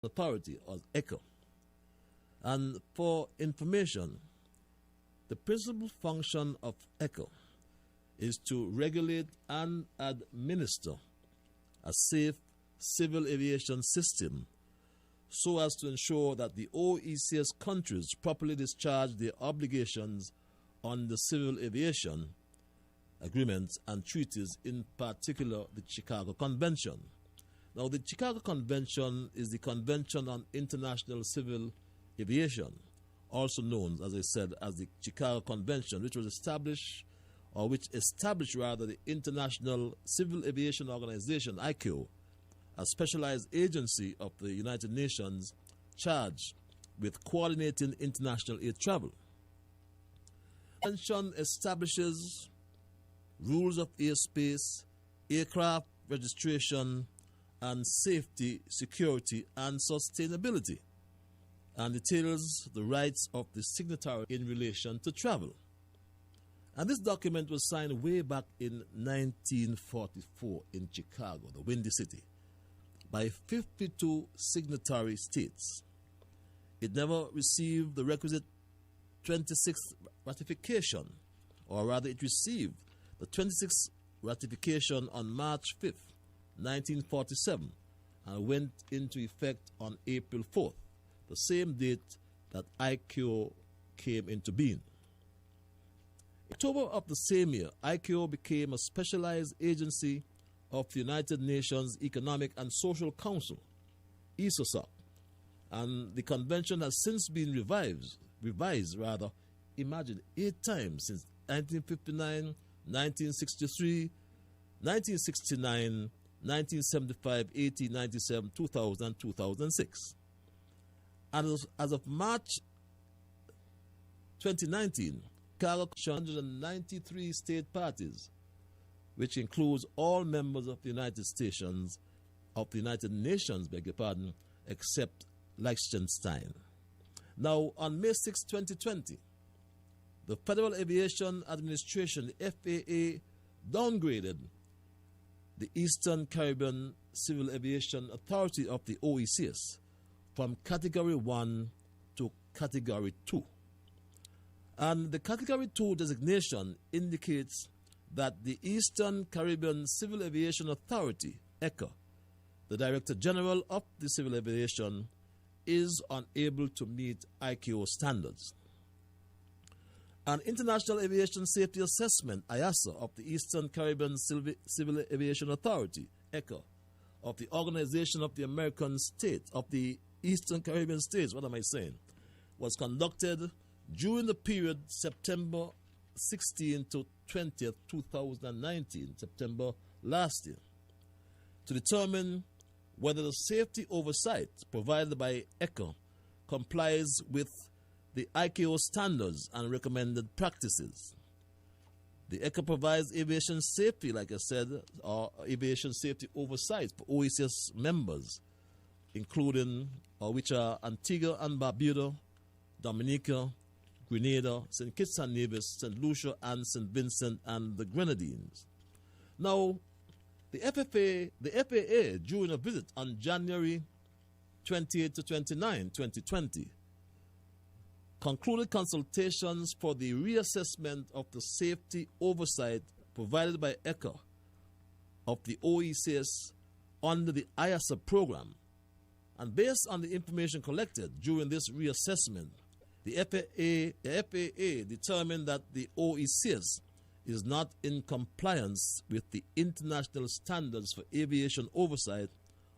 Authority, or ECHO. And for information, the principal function of ECHO is to regulate and administer a safe civil aviation system so as to ensure that the OECS countries properly discharge their obligations on the civil aviation agreements and treaties, in particular the Chicago Convention. Now, the Chicago Convention is the Convention on International Civil Aviation, also known, as I said, as the Chicago Convention, which established the International Civil Aviation Organization, ICAO, a specialized agency of the United Nations charged with coordinating international air travel. The convention establishes rules of airspace, aircraft registration, and safety, security, and sustainability, and details the rights of the signatory in relation to travel. And this document was signed way back in 1944 in Chicago, the Windy City, by 52 signatory states. It never received the requisite 26th ratification, or rather it received the 26th ratification on March 5th, 1947, and went into effect on April 4th, the same date that ICAO came into being. In October of the same year, ICAO became a specialized agency of the United Nations Economic and Social Council, ECOSOC, and the convention has since been revised, imagine, 8 times since 1959, 1963, 1969, 1975, 1897, 2000, 2006. And as of March 2019, Chicago 193 state parties, which includes all members of the United Nations, except Liechtenstein. Now, on May 6, 2020, the Federal Aviation Administration, the FAA, downgraded the Eastern Caribbean Civil Aviation Authority of the OECS from Category 1 to Category 2. And the Category 2 designation indicates that the Eastern Caribbean Civil Aviation Authority, ECHA, the Director General of the Civil Aviation, is unable to meet ICAO standards. An International Aviation Safety Assessment, IASA, of the Eastern Caribbean Civil Aviation Authority, ECHA, of the Organization of the American States, of the Eastern Caribbean States, was conducted during the period September 16 to 20th, 2019, September last year, to determine whether the safety oversight provided by ECHA complies with the ICAO standards and recommended practices. The ECHA provides aviation safety, like I said, or aviation safety oversight for OECS members, including which are Antigua and Barbuda, Dominica, Grenada, St. Kitts and Nevis, St. Lucia, and St. Vincent and the Grenadines. Now, the FAA, during a visit on January 28 to 29, 2020, concluded consultations for the reassessment of the safety oversight provided by ECHA of the OECS under the IASA program. And based on the information collected during this reassessment, the FAA determined that the OECS is not in compliance with the international standards for aviation oversight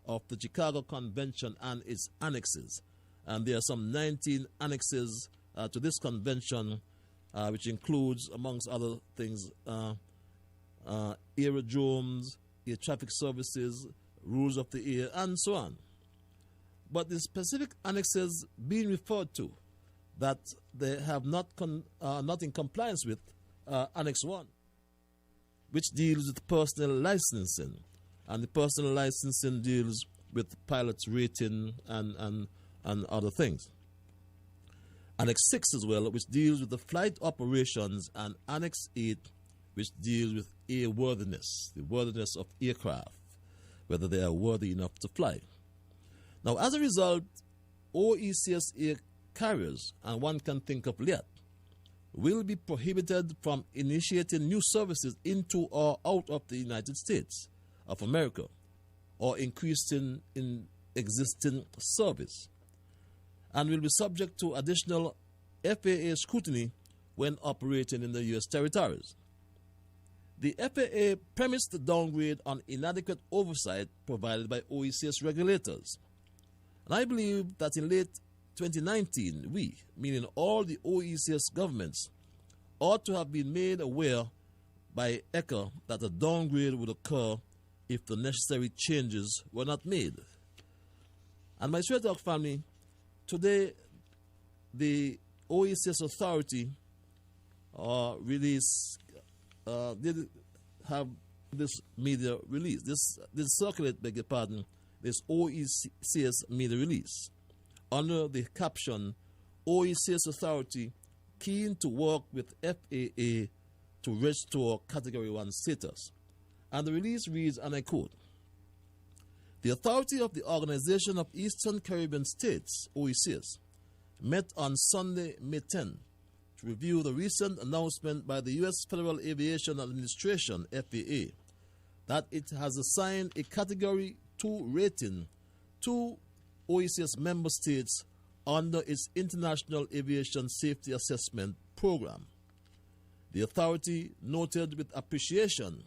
of the Chicago Convention and its annexes. And there are some 19 annexes to this convention, which includes, amongst other things, aerodromes, air traffic services, rules of the air, and so on. But the specific annexes being referred to that they have not in compliance with Annex 1, which deals with personal licensing, and the personal licensing deals with pilot's rating and other things. Annex 6 as well, which deals with the flight operations, and Annex 8, which deals with airworthiness, the worthiness of aircraft, whether they are worthy enough to fly. Now, as a result, OECS air carriers, and one can think of LEAT, will be prohibited from initiating new services into or out of the United States of America or increasing in existing service, and will be subject to additional FAA scrutiny when operating in the U.S. territories. The FAA premised the downgrade on inadequate oversight provided by OECS regulators. And I believe that in late 2019, we, meaning all the OECS governments, ought to have been made aware by ECHA that a downgrade would occur if the necessary changes were not made. And my Straight Talk family, today the OECS authority did have this media release, this circulate, beg your pardon, this OECS media release under the caption, OECS authority keen to work with FAA to restore Category 1 status. And the release reads, and I quote, "The authority of the Organization of Eastern Caribbean States, OECS, met on Sunday, May 10, to review the recent announcement by the U.S. Federal Aviation Administration, FAA, that it has assigned a Category 2 rating to OECS member states under its International Aviation Safety Assessment Program. The authority noted with appreciation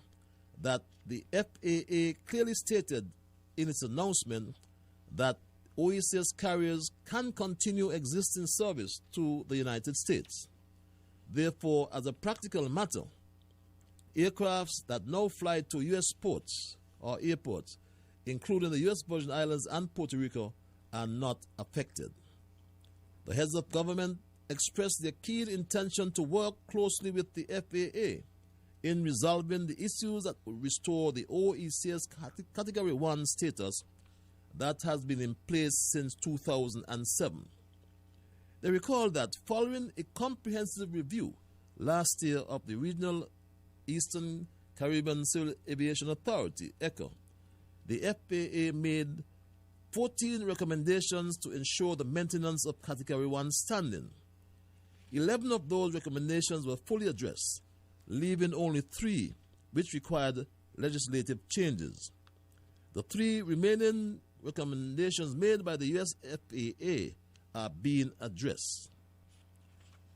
that the FAA clearly stated in its announcement that OECS carriers can continue existing service to the United States. Therefore, as a practical matter, aircrafts that now fly to U.S. ports or airports, including the U.S. Virgin Islands and Puerto Rico, are not affected. The heads of government expressed their keen intention to work closely with the FAA in resolving the issues that will restore the OECS Category 1 status that has been in place since 2007. They recall that following a comprehensive review last year of the Regional Eastern Caribbean Civil Aviation Authority, ECHA, the FAA made 14 recommendations to ensure the maintenance of Category 1 standing. 11 of those recommendations were fully addressed, leaving only 3 which required legislative changes. The 3 remaining recommendations made by the U.S. FAA are being addressed.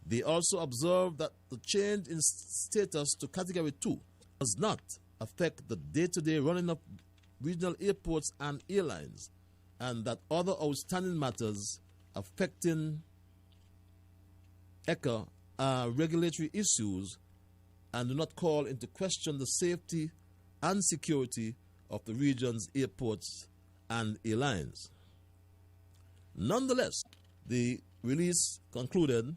They also observed that the change in status to Category 2 does not affect the day-to-day running of regional airports and airlines, and that other outstanding matters affecting ECHA are regulatory issues and do not call into question the safety and security of the region's airports and airlines. Nonetheless, the release concluded,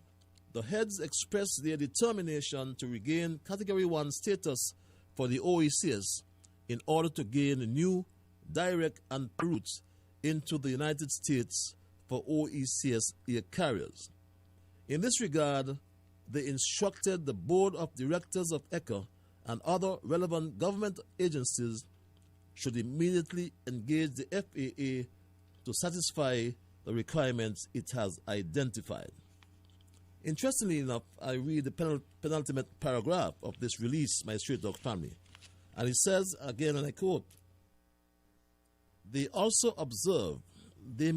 the heads expressed their determination to regain Category 1 status for the OECS in order to gain new direct and routes into the United States for OECS air carriers. In this regard, they instructed the Board of Directors of ECHA and other relevant government agencies should immediately engage the FAA to satisfy the requirements it has identified. Interestingly enough, I read the penultimate paragraph of this release, my Straight Talk family, and it says, again, and I quote, they also observe, beg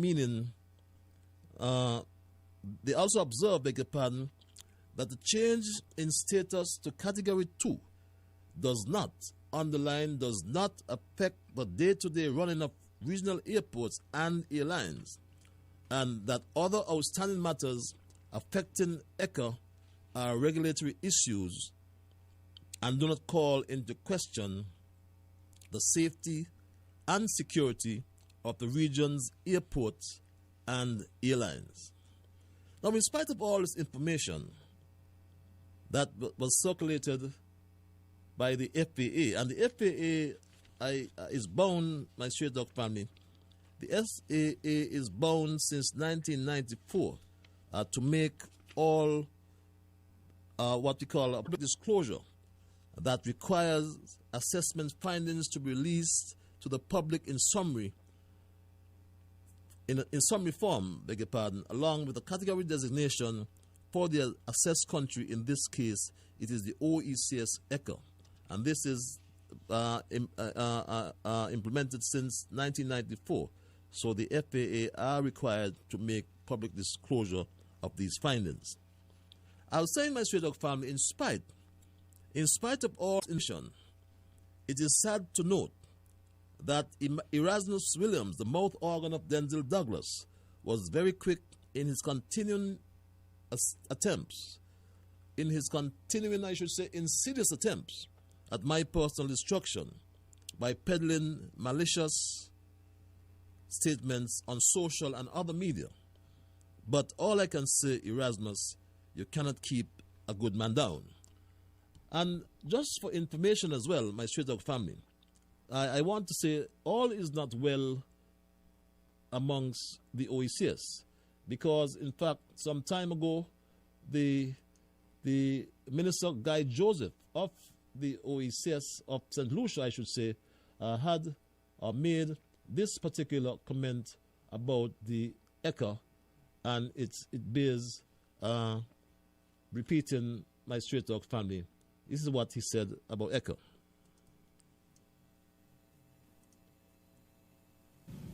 your pardon, that the change in status to Category 2 does not affect the day-to-day running of regional airports and airlines, and that other outstanding matters affecting ECHA are regulatory issues and do not call into question the safety and security of the region's airports and airlines. Now, in spite of all this information that was circulated by the FAA, and the FAA is bound, my Straight Talk family, the FAA is bound since 1994 to make all what we call a public disclosure that requires assessment findings to be released to the public in summary in some reform, beg your pardon, along with a category designation for the assessed country. In this case, it is the OECS ECHO, and this is implemented since 1994. So the FAA are required to make public disclosure of these findings. I was saying, my Stray Dog family, in spite of all information, it is sad to note that Erasmus Williams, the mouth organ of Denzel Douglas, was very quick in his continuing attempts, I should say, insidious attempts at my personal destruction by peddling malicious statements on social and other media. But all I can say, Erasmus, you cannot keep a good man down. And just for information as well, my Stray Dog family, I want to say all is not well amongst the OECS, because in fact some time ago the Minister Guy Joseph of the OECS of St. Lucia, I should say, had made this particular comment about the ECHA, and it bears repeating, my Stray Dog family. This is what he said about ECHA.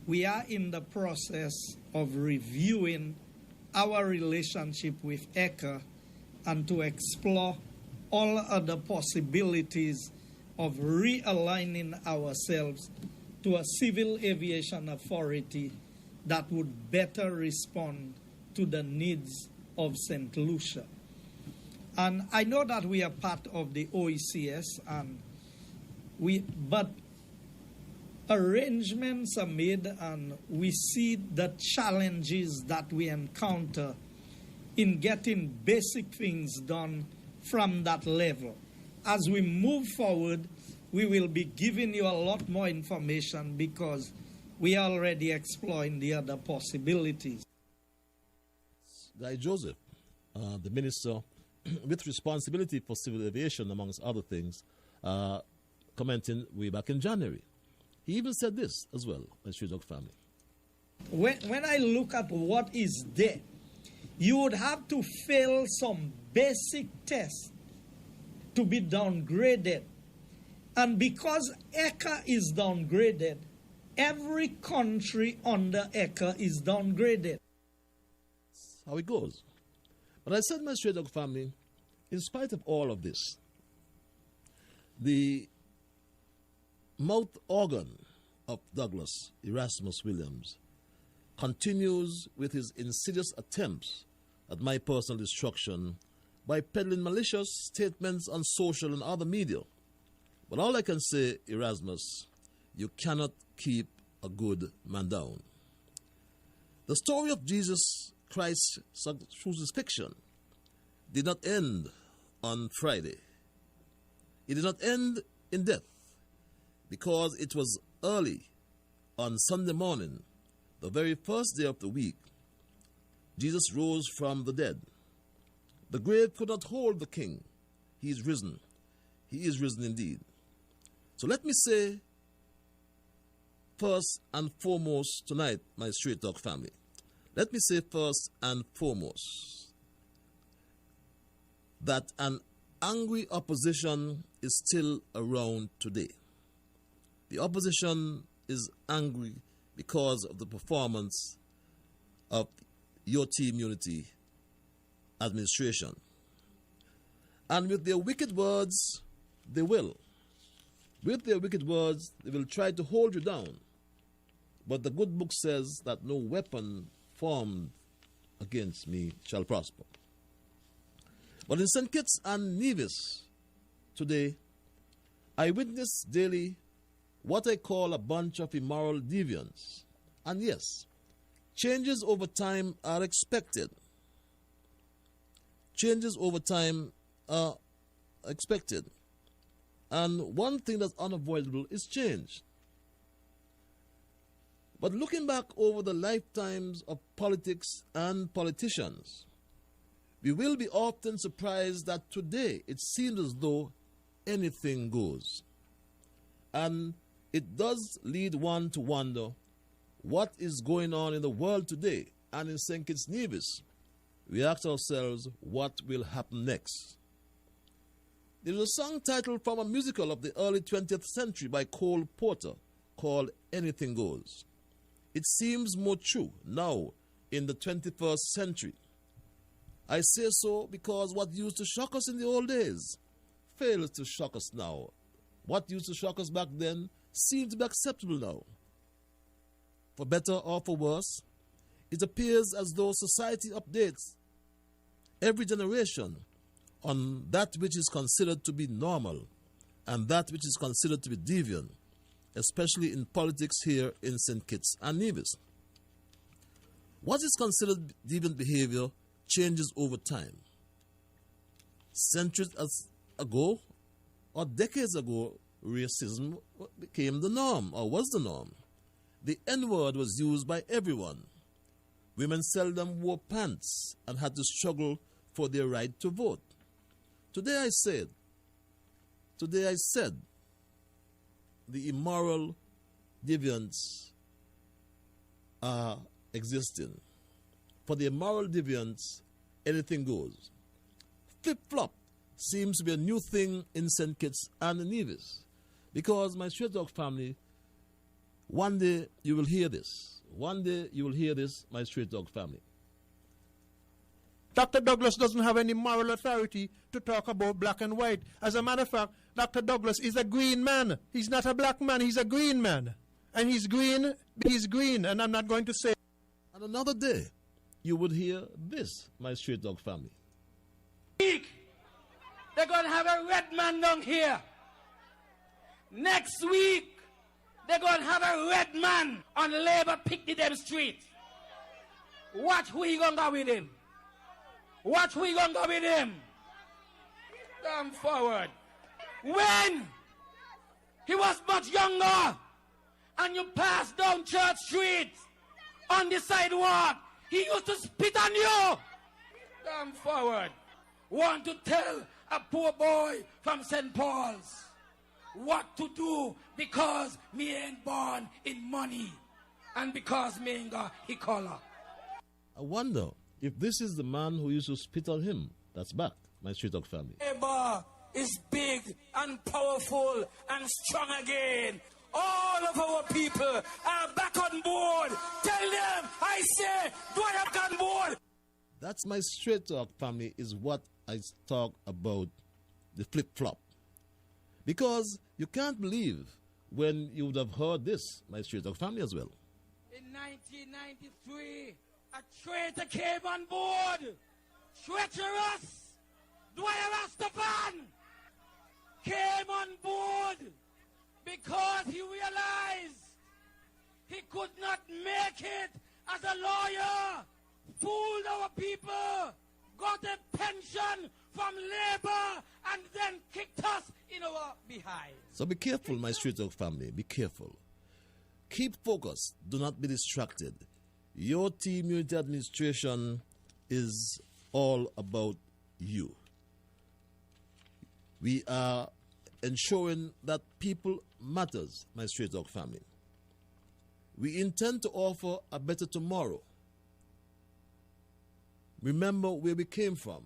We are in the process of reviewing our relationship with ECHA and to explore all other possibilities of realigning ourselves to a civil aviation authority that would better respond to the needs of St. Lucia. And I know that we are part of the OECS, but arrangements are made, and we see the challenges that we encounter in getting basic things done from that level. As we move forward, we will be giving you a lot more information because we are already exploring the other possibilities. Guy Joseph, the minister with responsibility for civil aviation, amongst other things, commenting way back in January. He even said this as well, my Stray Dog family. When I look at what is there, you would have to fail some basic tests to be downgraded. And because ECHA is downgraded, every country under ECHA is downgraded. That's how it goes. But I said, my Stray Dog family, in spite of all of this, the mouth organ of Douglas, Erasmus Williams, continues with his insidious attempts at my personal destruction by peddling malicious statements on social and other media. But all I can say, Erasmus, you cannot keep a good man down. The story of Jesus Christ's crucifixion did not end on Friday. It did not end in death, because it was early on Sunday morning, the very first day of the week. Jesus rose from the dead. The grave could not hold the King. He is risen. He is risen indeed. So let me say, first and foremost tonight, my Stray Dog family, let me say first and foremost that an angry opposition is still around today. The opposition is angry because of the performance of your team Unity administration. And with their wicked words, they will. With their wicked words, they will try to hold you down. But the good book says that no weapon formed against me shall prosper. But in St. Kitts and Nevis today, I witness daily what I call a bunch of immoral deviants. And yes, changes over time are expected. Changes over time are expected. And one thing that's unavoidable is change. But looking back over the lifetimes of politics and politicians, we will be often surprised that today it seems as though anything goes. And it does lead one to wonder what is going on in the world today and in St. Kitts Nevis, we ask ourselves what will happen next. There is a song titled from a musical of the early 20th century by Cole Porter called Anything Goes. It seems more true now in the 21st century. I say so because what used to shock us in the old days fails to shock us now. What used to shock us back then seems to be acceptable now. For better or for worse, it appears as though society updates every generation on that which is considered to be normal and that which is considered to be deviant, especially in politics here in St. Kitts and Nevis. What is considered deviant behavior changes over time. Centuries ago or decades ago, racism became the norm or was the norm. The N-word was used by everyone. Women seldom wore pants and had to struggle for their right to vote. Today I said, the immoral deviants are existing. For the immoral deviants, anything goes. Flip-flop seems to be a new thing in St. Kitts and Nevis. Because, my straight dog family, one day you will hear this. One day you will hear this, my straight dog family. Dr. Douglas doesn't have any moral authority to talk about black and white. As a matter of fact, Dr. Douglas is a green man. He's not a black man, he's a green man. And he's green, and I'm not going to say. And another day, you would hear this, my straight dog family. They're going to have a red man down here. Next week, they're going to have a red man on Labour Picnic Dem Street. Watch who he going to go with him. Watch who he going to go with him. Come forward. When he was much younger and you passed down Church Street on the sidewalk, he used to spit on you. Come forward. Want to tell a poor boy from St. Paul's what to do because me ain't born in money and because me ain't got he color. I wonder if this is the man who used to spit on him that's back, my straight dog family. Labour is big and powerful and strong again. All of our people are back on board. Tell them, I say, do I have on board? That's my straight talk family, is what I talk about, the flip-flop. Because you can't believe when you would have heard this, my straight talk family as well. In 1993, a traitor came on board. Treacherous Dwyer Rastapan came on board because he realized he could not make it as a lawyer. Fooled our people, got a pension from Labour, and then kicked us in our behind. So be careful, my straight dog family. Be careful. Keep focused. Do not be distracted. Your team unity administration is all about you. We are ensuring that people matters, my straight dog family. We intend to offer a better tomorrow. Remember where we came from.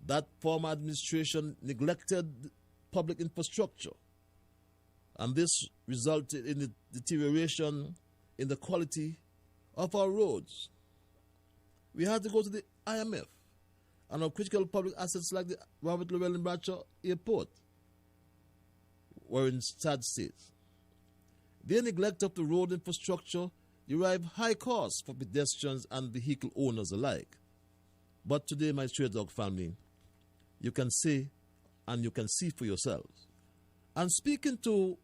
That former administration neglected public infrastructure, and this resulted in the deterioration in the quality of our roads. We had to go to the IMF, and our critical public assets like the Robert Llewellyn Bradshaw Airport were in sad states. Their neglect of the road infrastructure derived high costs for pedestrians and vehicle owners alike. But today, my straight dog family, you can say and you can see for yourselves. And speaking to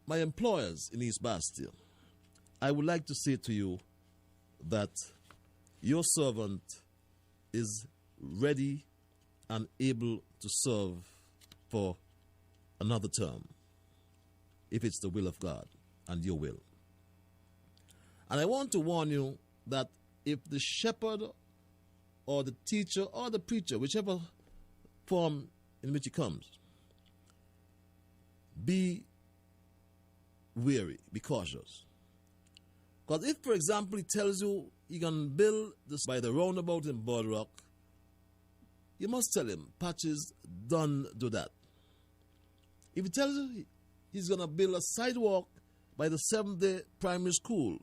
my employers in East Bastille, I would like to say to you that your servant is ready and able to serve for another term, if it's the will of God and your will. And I want to warn you that if the shepherd or the teacher or the preacher, whichever form in which he comes, be wary, be cautious. Because if, for example, he tells you he can build this by the roundabout in Boardwalk, you must tell him, Patches, don't do that. If he tells you he's going to build a sidewalk by the 7th-day primary school,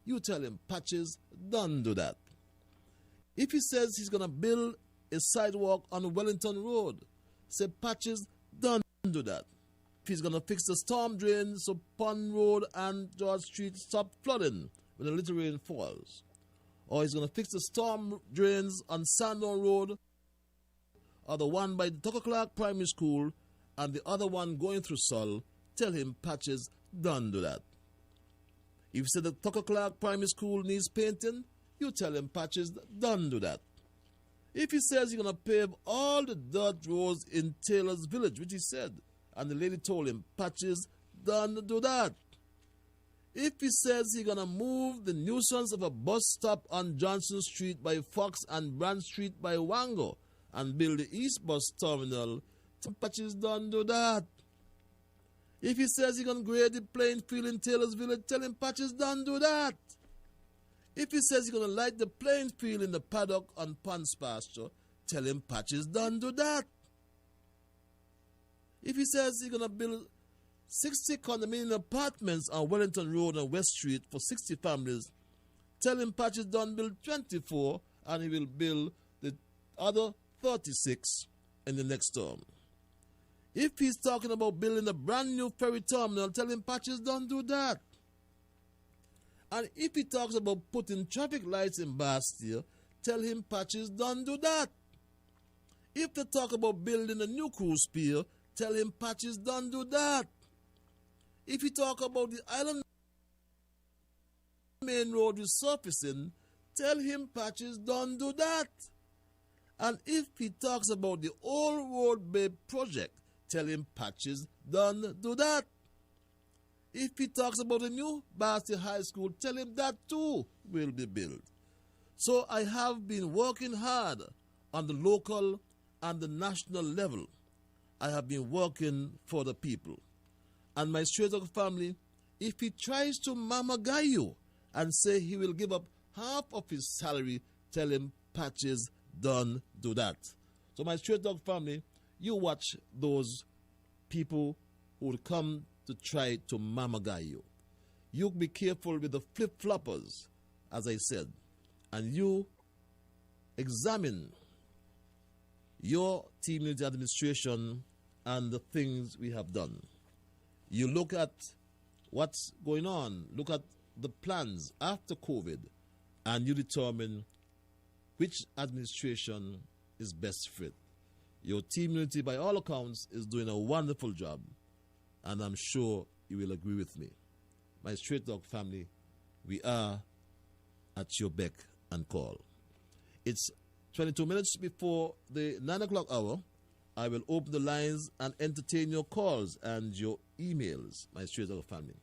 you tell him, Patches, don't do that. If he says he's going to build a sidewalk on Wellington Road, say, Patches, don't do that. If he's going to fix the storm drains so Pond Road and George Street stop flooding when a little rain falls, or he's going to fix the storm drains on Sandown Road, or the one by the Tucker Clark Primary School and the other one going through Sol, tell him, Patches, don't do that. If you say the Tucker Clark Primary School needs painting, you tell him, Patches, don't do that. If he says he's going to pave all the dirt roads in Taylor's Village, which he said, and the lady told him, Patches, don't do that. If he says he's going to move the nuisance of a bus stop on Johnson Street by Fox and Brand Street by Wango and build the East Bus Terminal, Patches, don't do that. If he says he's going to grade the playing field in Taylor's Village, tell him, Patches, don't do that. If he says he's going to light the playing field in the paddock on Ponds Pasture, tell him, Patches, don't do that. If he says he's going to build 60 condominium apartments on Wellington Road and West Street for 60 families, tell him, Patches, don't build 24 and he will build the other 36 in the next term. If he's talking about building a brand new ferry terminal, tell him, Patches, don't do that. And if he talks about putting traffic lights in Bastille, tell him, Patches, don't do that. If they talk about building a new cruise pier, tell him, Patches, don't do that. If he talk about the Island Main Road resurfacing, tell him, Patches, don't do that. And if he talks about the Old Road Bay project, tell him, Patches, don't do that. If he talks about the new Bastille High School, tell him that too will be built. So I have been working hard on the local and the national level. I have been working for the people. And my straight talk family, if he tries to mama guy you and say he will give up half of his salary, tell him, Patches, don't do that. So my straight talk family, you watch those people who will come to try to mama guy you. You be careful with the flip-floppers, as I said, and you examine your team unity administration and the things we have done. You look at what's going on, look at the plans after COVID, and you determine which administration is best fit. Your team unity, by all accounts, is doing a wonderful job, and I'm sure you will agree with me. My Straight Dog family, we are at your beck and call. It's 22 minutes before the 9 o'clock hour. I will open the lines and entertain your calls and your emails, my Straight Dog family.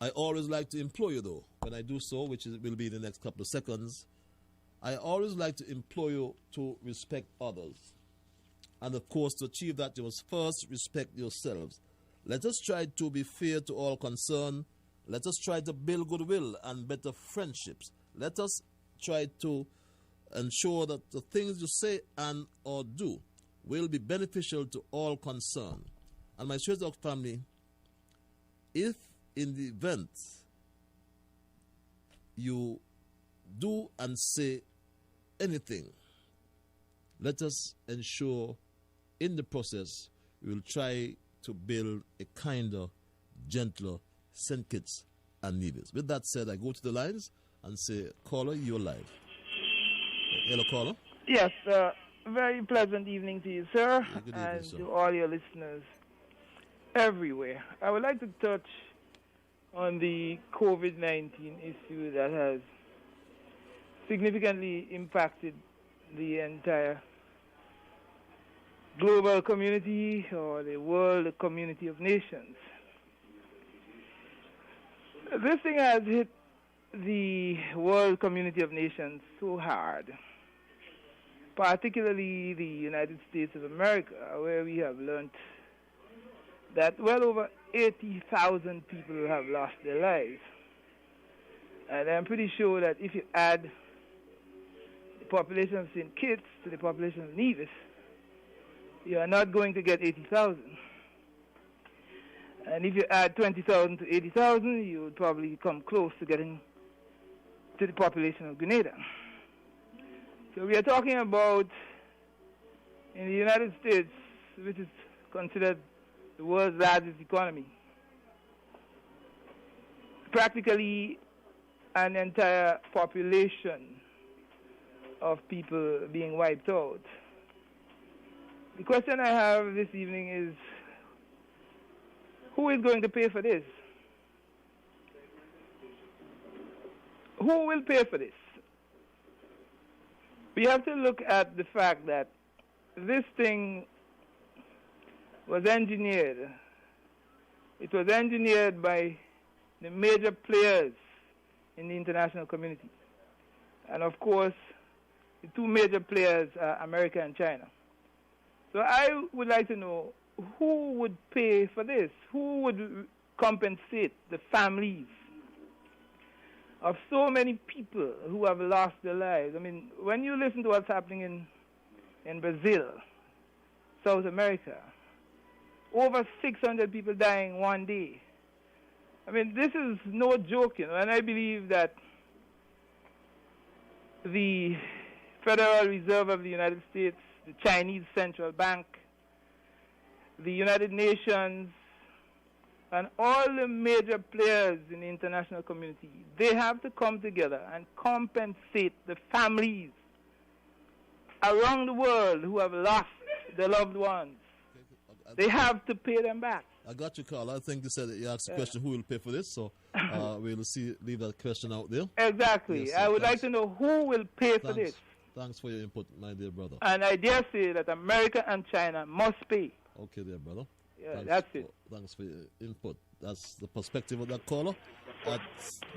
I always like to implore you, though, when I do so, which will be in the next couple of seconds, I always like to implore you to respect others. And of course, to achieve that, you must first respect yourselves. Let us try to be fair to all concerned. Let us try to build goodwill and better friendships. Let us try to ensure that the things you say and or do will be beneficial to all concerned. And my Straight Dog family, if in the event you do and say anything, let us ensure in the process we will try to build a kinder, gentler St. Kitts and Nevis. With that said, I go to the lines and say, caller, you're live. Hello, caller. Yes, very pleasant evening to you, sir, Good evening, and sir. to all your listeners everywhere. I would like to touch on the COVID-19 issue that has significantly impacted the entire global community or the world community of nations. This thing has hit the world community of nations so hard, particularly the United States of America, where we have learned that well over 80,000 people who have lost their lives. And I'm pretty sure that if you add the population of St. Kitts to the population of Nevis, you are not going to get 80,000. And if you add 20,000 to 80,000, you would probably come close to getting to the population of Grenada. So we are talking about, in the United States, which is considered the world's largest economy, practically an entire population of people being wiped out. The question I have this evening is, who is going to pay for this? Who will pay for this? We have to look at the fact that this thing was engineered. It was engineered by the major players in the international community. And of course, the two major players are America and China. So I would like to know, who would pay for this? Who would compensate the families of so many people who have lost their lives? I mean, when you listen to what's happening in Brazil, South America, over 600 people dying one day. I mean, this is no joke, you know, and I believe that the Federal Reserve of the United States, the Chinese Central Bank, the United Nations, and all the major players in the international community, they have to come together and compensate the families around the world who have lost their loved ones. They have to pay them back. I got you, Carl. I think you said that you asked the question, who will pay for this? So we'll leave that question out there. Exactly. Yes, I would like to know who will pay for this. Thanks for your input, my dear brother. And I dare say that America and China must pay. Okay, dear brother. Yeah, that's it. Thanks for your input. That's the perspective of that caller. At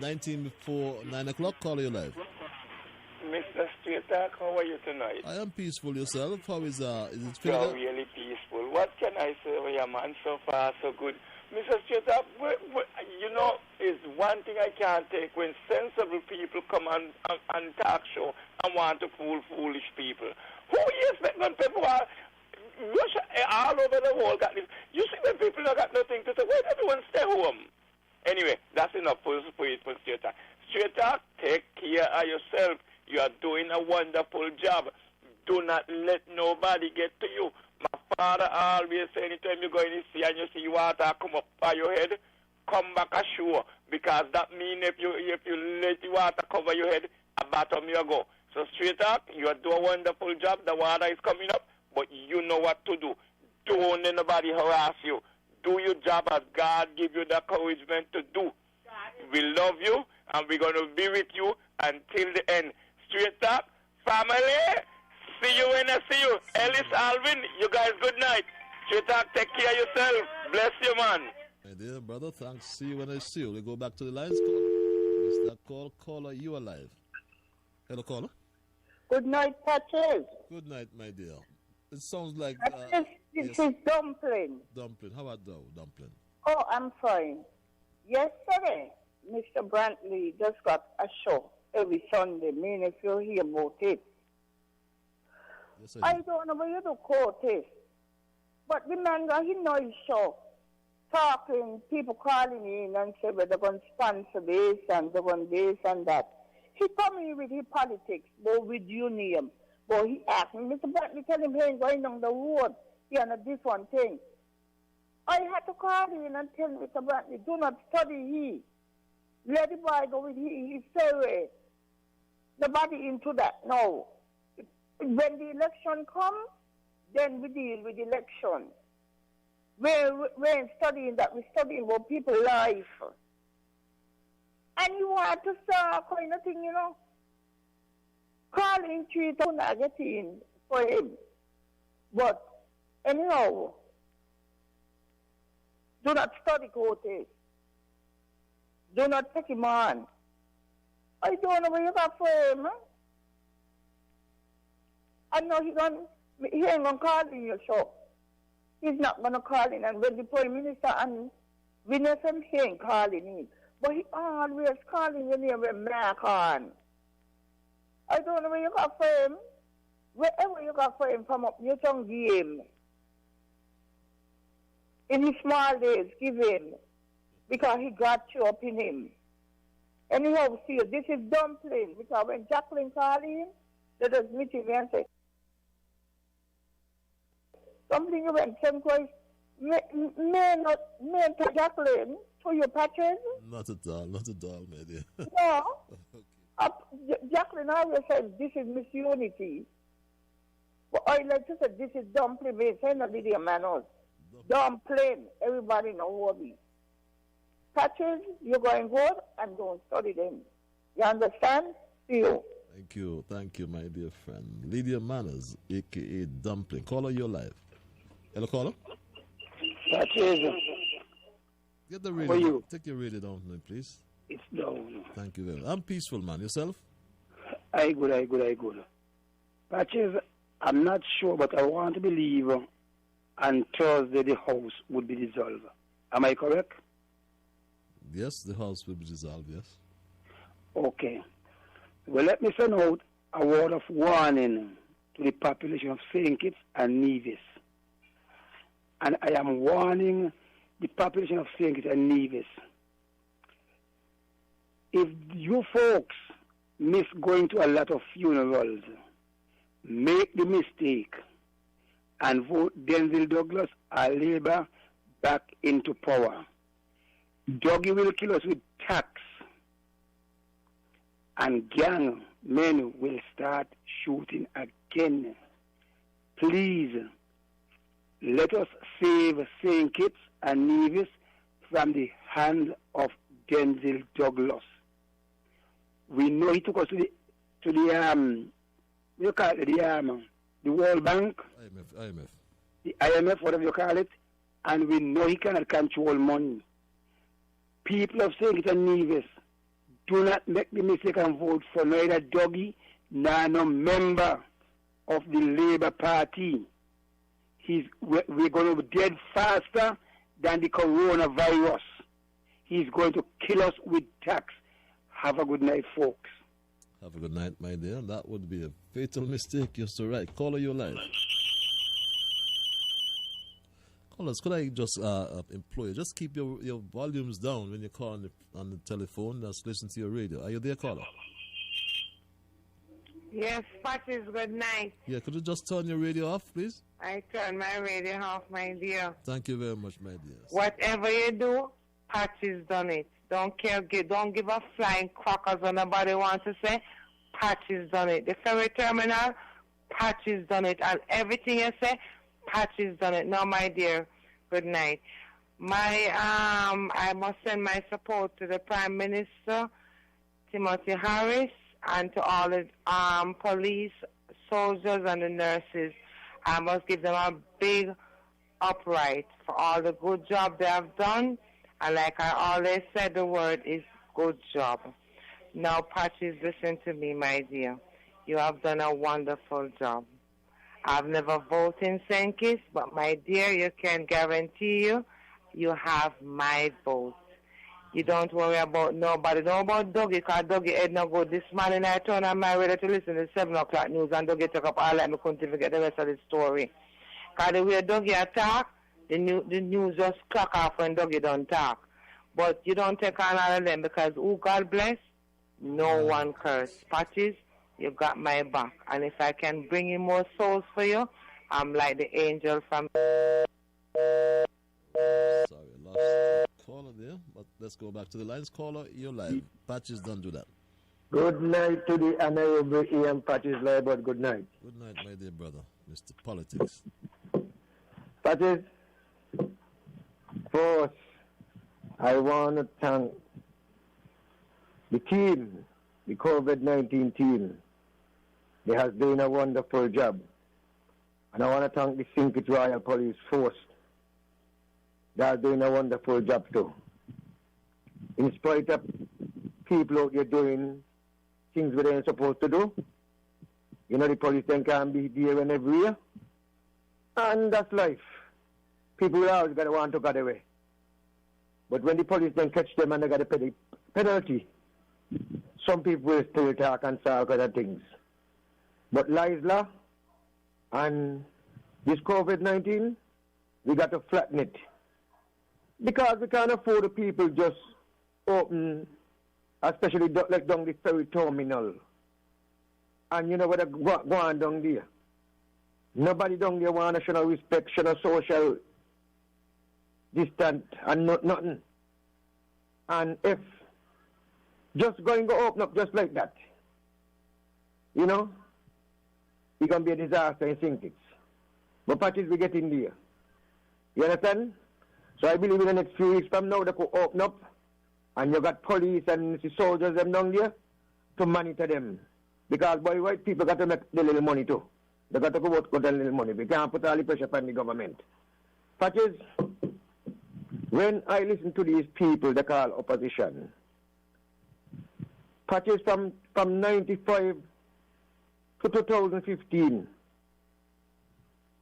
19 before 9 o'clock, caller, you live. Mr. Straight Talk, how are you tonight? I am peaceful. Yourself? How is it You're feeling? really peaceful. What can I say? Oh, yeah, man, so far, so good. Mr. Straight Talk, you know, is one thing I can't take when sensible people come on talk show and want to fool foolish people. Who you expect when people are all over the world got this? You see when people don't got nothing to say, well, everyone stay home. Anyway, that's enough for Straight Talk. Straight Talk, take care of yourself. You are doing a wonderful job. Do not let nobody get to you. My father always say, anytime you go in the sea and you see water come up by your head, come back ashore. Because that means if you let the water cover your head, at bottom you go. So Straight Talk, you are doing a wonderful job. The water is coming up, but you know what to do. Don't let nobody harass you. Do your job as God give you the encouragement to do. We love you, and we're going to be with you until the end. Straight Talk, family, see you when I see you. Ellis, Alvin, you guys, good night. Straight Talk, take care of yourself. Bless you, man. My dear brother, thanks. See you when I see you. We go back to the lines. Mr. Caller, you are live. Hello, caller. Good night, Patches. Good night, my dear. It sounds like... This is Dumpling. Dumpling. How about thou, Dumpling? Oh, I'm fine. Yesterday, Mr. Brantley just got a show every Sunday. Mean if you hear about it. Yes, I don't know where you do quote it. But the man got his noise show. Talking, people calling in and say, well, they're going to sponsor this and they're going to this and that. He come in with his politics, but with union. But he asked me, Mr. Brantley, tell him he ain't going down the road. He on a different thing. I had to call in and tell Mr. Brantley, do not study he. Let the boy go with his survey. Nobody into that, no. When the election comes, then we deal with the election. We're studying that, we're studying about people's life. And you want to start kind of thing, you know. Calling 3,000 I get in for him. But anyhow, do not study quotas. Do not take him on. I don't know where you got for him. Huh? I know he ain't going to call in your show. He's not going to call in. And when the Prime Minister and We never hear him calling him. But he always calling your name with Mark on. I don't know where you got for him. Wherever you got for him from up your tongue game. In his small days, give him. Because he got you up in him. Anyhow, see, this is dumpling. Because when Jacqueline called him, they just meet him and say, something you went some place, may to Jacqueline, to your Patches? Not at all, my dear. No. Jacqueline always says, this is Miss Unity. But I like to say, this is dumpling. We say not Lydia Manos. Dumpling. Everybody know what it is. Patches, you're going good and don't study them. You understand? See you. Thank you, my dear friend. Lydia Manners, a.k.a. Dumpling. Caller, you're live. Hello, caller? Patches. Get the radio. You? Take your radio down, please. It's down. Thank you very much. I'm peaceful, man. Yourself? I good. Patches, I'm not sure, but I want to believe on Thursday the House would be dissolved. Am I correct? Yes, the House will be dissolved, yes. Okay. Well, let me send out a word of warning to the population of St. Kitts and Nevis. And I am warning the population of St. Kitts and Nevis. If you folks miss going to a lot of funerals, make the mistake and vote Denzel Douglas or Labour back into power. Dougie will kill us with tax, and gang men will start shooting again. Please, let us save St. Kitts and Nevis from the hand of Denzel Douglas. We know he took us to the World Bank, IMF. the IMF, whatever you call it, and we know he cannot control money. People of St. Kitts and Nevis, do not make the mistake and vote for neither Dougie nor no member of the Labour Party. We're going to be dead faster than the coronavirus. He's going to kill us with tax. Have a good night, folks. Have a good night, my dear. That would be a fatal mistake. You're so right. Caller, your line. Callers, could I just implore you, just keep your volumes down when you call on the telephone. Just listen to your radio. Are you there, caller? Yes, Patches, good night. Yeah, could you just turn your radio off, please? I turn my radio off, my dear. Thank you very much, my dear. Whatever you do, Patches done it. Don't give a flying crackers when nobody wants to say. Patches done it. The ferry terminal, Patches done it. And everything you say, Patches done it. No, my dear, good night. I must send my support to the Prime Minister, Timothy Harris, and to all the police, soldiers, and the nurses. I must give them a big upright for all the good job they have done. And like I always said, the word is good job. Now, Patches, listen to me, my dear. You have done a wonderful job. I've never voted in St. Kitts, but my dear, you can guarantee you have my vote. You don't worry about nobody. Don't about Dougie, because Dougie head no good. This morning I turned on my radio to listen to the 7 o'clock news, and Dougie took up all that. I couldn't even get the rest of the story. Because the way Dougie attack, the news just clock off when Dougie don't talk. But you don't take on all of them, because who God bless, no one curse. Patches, you got my back. And if I can bring in more souls for you, I'm like the angel from... Sorry, I lost the caller there, but let's go back to the lines. Caller, you're live. Patches, don't do that. Good night to the Honorable Ian Patches Liburd. Good night. Good night, my dear brother, Mr. Politics. Patches, first, I want to thank the team, the COVID-19 team. They have done a wonderful job. And I want to thank the St. Kitts Royal Police Force. They are doing a wonderful job too. In spite of people out there doing things that they ain't supposed to do, you know, the police then can't be there and everywhere. And that's life. People will always going to want to get away. But when the police then catch them and they got to pay the penalty, some people will still talk and say all kind of things. But Lisla and this COVID-19, we got to flatten it. Because we can't afford the people just open, especially like down the ferry terminal. And you know what go on down there. Nobody down there want to show no respect, show no social distance and nothing. And if just going to open up just like that, you know, it can be a disaster in St. But Patches, we get in there. You understand? So I believe in the next few weeks from now they could open up and you got police and the soldiers them down there to monitor them. Because boy, white people got to make the little money too. They got to go out with the little money. We can't put all the pressure on the government. Patches, when I listen to these people they call opposition, Patches from 95 to 2015,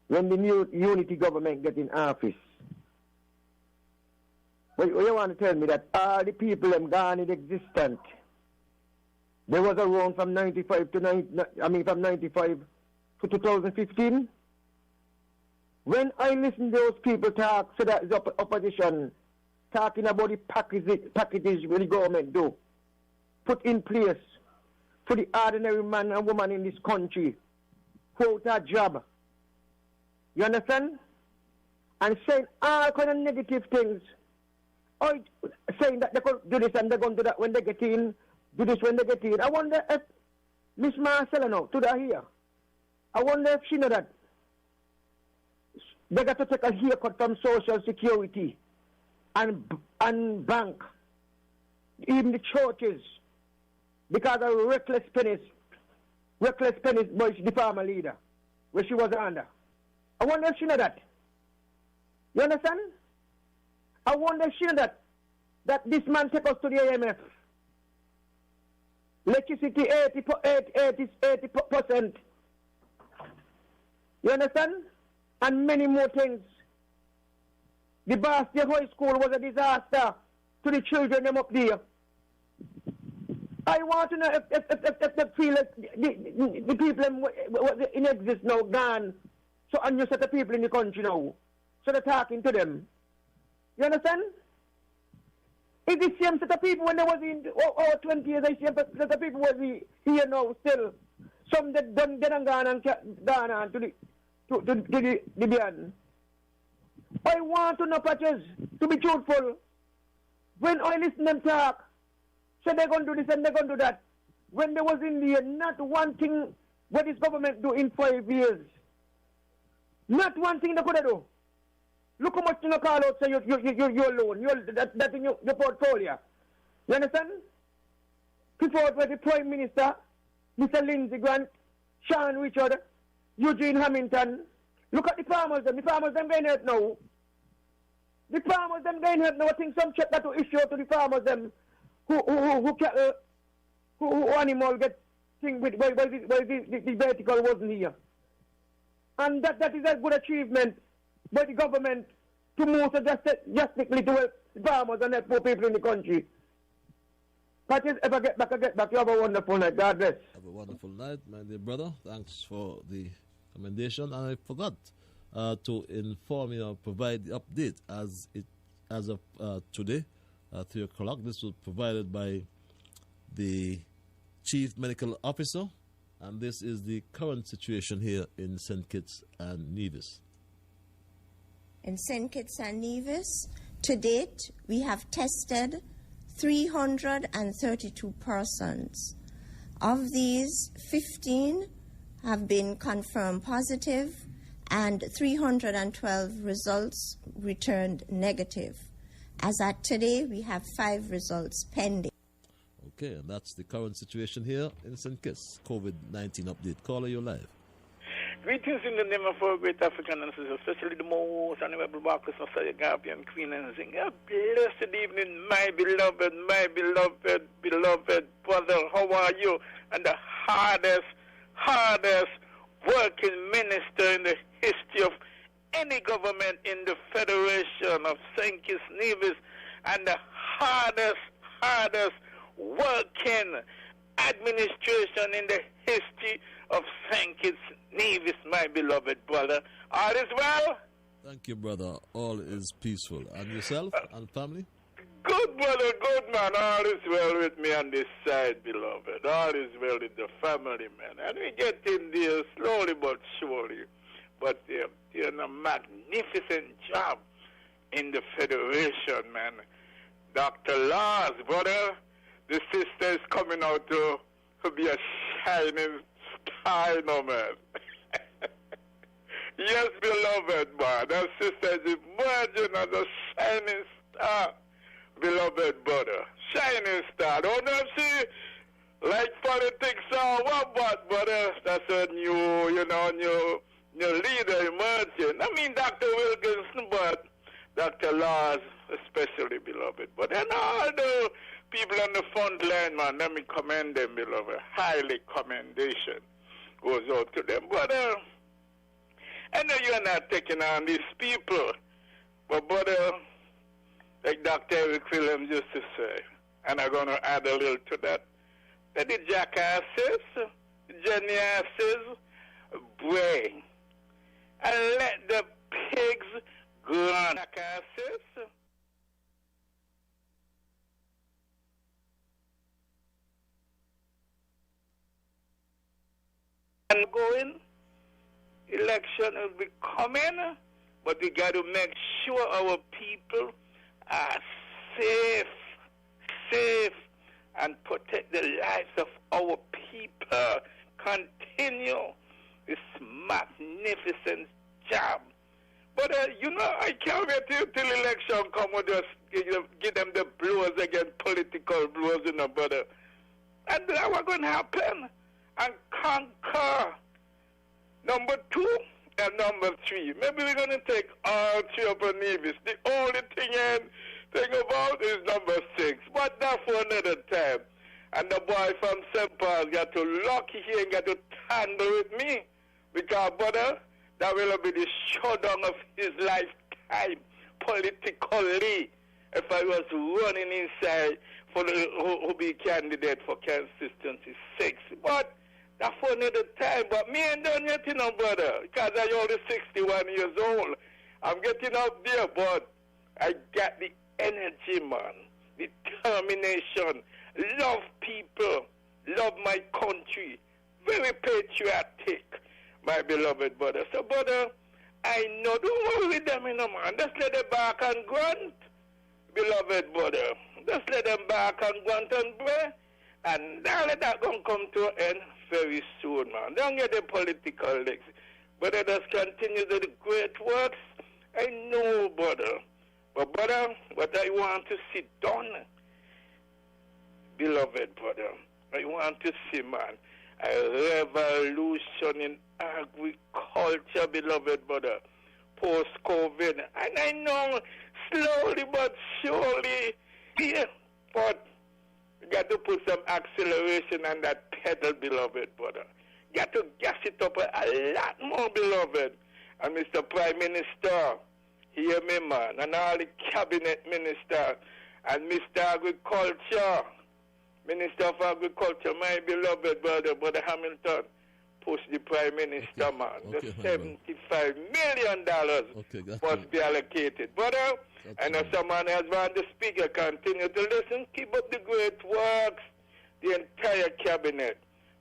when the new unity government get in office, well, you want to tell me that all the people them gone in existence, there was around from 95 to 2015. When I listen to those people talk, so that is opposition talking about the packages the government do, put in place for the ordinary man and woman in this country who without a job. You understand? And saying all kind of negative things. Or saying that they could do this and they're going to do that when they get in, do this when they get in. I wonder if Miss Marcella now, to that here, I wonder if she know that they got to take a haircut from Social Security and bank, even the churches, because of reckless pennies, by the farmer leader, where she was under. I wonder if she know that. You understand? I wonder if she know that this man take us to the IMF. Electricity 80%. You understand? And many more things. The Bastille High School was a disaster to the children them up there. I want to know if they feel like the people in exist now gone. So and you set the people in the country now. So they're talking to them. You understand? It's the same set of people when they was in 20 years, the same set of people was here now still. Some that done gone on to the beyond. I want to know, Patches, to be truthful. When I listen to them talk, so they're going to do this and they're going to do that. When they was in there, not one thing what this government do in 5 years. Not one thing they could do. Look how much you call out, say you're alone. That in your portfolio. You understand? Before it was the Prime Minister, Mr. Lindsey Grant, Sean Richard, Eugene Hamilton. Look at the farmers them. The farmers them going hurt now. The farmers them going hurt now. I think some check that to issue to the farmers them who animal get thing with why the vertical wasn't here. And that is a good achievement by the government to move so drastically to help farmers and help poor people in the country. Patches, if I get back, you have a wonderful night. God bless. Have a wonderful night, my dear brother. Thanks for the commendation. And I forgot to inform you, provide the update as of today, 3 o'clock. This was provided by the Chief Medical Officer, and this is the current situation here in St. Kitts and Nevis. In St. Kitts and Nevis, to date, we have tested 332 persons. Of these, 15 have been confirmed positive and 312 results returned negative. As at today, we have 5 results pending. Okay, and that's the current situation here in St. Kitts. COVID-19 update. Caller, you're live. Greetings in the name of our great African ancestors, especially the most honorable Marcus of Gambian Queen and Zing. A blessed evening, my beloved brother. How are you? And the hardest working minister in the history of any government in the Federation of St. Kitts Nevis. and the hardest working administration in the history of St. Kitts Nevis, my beloved brother. All is well? Thank you, brother. All is peaceful. And yourself and family? Good, brother, good, man. All is well with me on this side, beloved. All is well with the family, man. And we get in there slowly but surely. But they're doing a magnificent job in the Federation, man. Dr. Lars, brother, the sister is coming out to be a shining star, you know, man. Yes, beloved, man. That sister is emerging as a shining star, beloved brother. Shining star. Don't know if she like politics or what, brother. That's a new leader emerging. I mean, Dr. Wilkinson, but Dr. Lars especially, beloved. But then all the people on the front line, man, let me commend them, beloved. Highly commendation goes out to them. But I know you're not taking on these people, but brother, like Dr. Eric Williams used to say, and I'm going to add a little to that, that the jackasses, the geniuses, bray, and let the pigs go on. Jackasses, and going, election will be coming, but we got to make sure our people are safe, and protect the lives of our people. Continue this magnificent job. But, I can't wait till election come and just give them the blows again, political blows, brother. And that's what's going to happen. And conquer number 2 and number 3. Maybe we're going to take all 3 up on Nevis. The only thing about is number 6. But that's for another time. And the boy from St. Paul's got to lucky here and got to tangle with me. Because, brother, that will be the showdown of his lifetime politically. If I was running inside for who be candidate for consistency 6. But that's for another time. But me ain't done yet, brother. Because I'm only 61 years old. I'm getting up there, but I got the energy, man. Determination. Love people. Love my country. Very patriotic, my beloved brother. So, brother, I know, don't worry with them, man. Just let them back and grunt, beloved brother. Just let them back and grunt and pray. And now let that gonna come to an end very soon, man. Don't get the political legs. But let us continue to the great works. I know, brother. But, brother, what I want to see done, beloved brother, I want to see, man, a revolution in agriculture, beloved brother, post-COVID. And I know, slowly but surely, here, but you got to put some acceleration on that pedal, beloved brother. You got to gas it up a lot more, beloved. And Mr. Prime Minister, hear me, man, and all the cabinet ministers, and Mr. Agriculture, Minister of Agriculture, my beloved brother, Brother Hamilton, push the Prime Minister, man. Okay, the $75 million must be allocated. Brother, I know someone else want to speak. Continue to listen. Keep up the great works. The entire cabinet.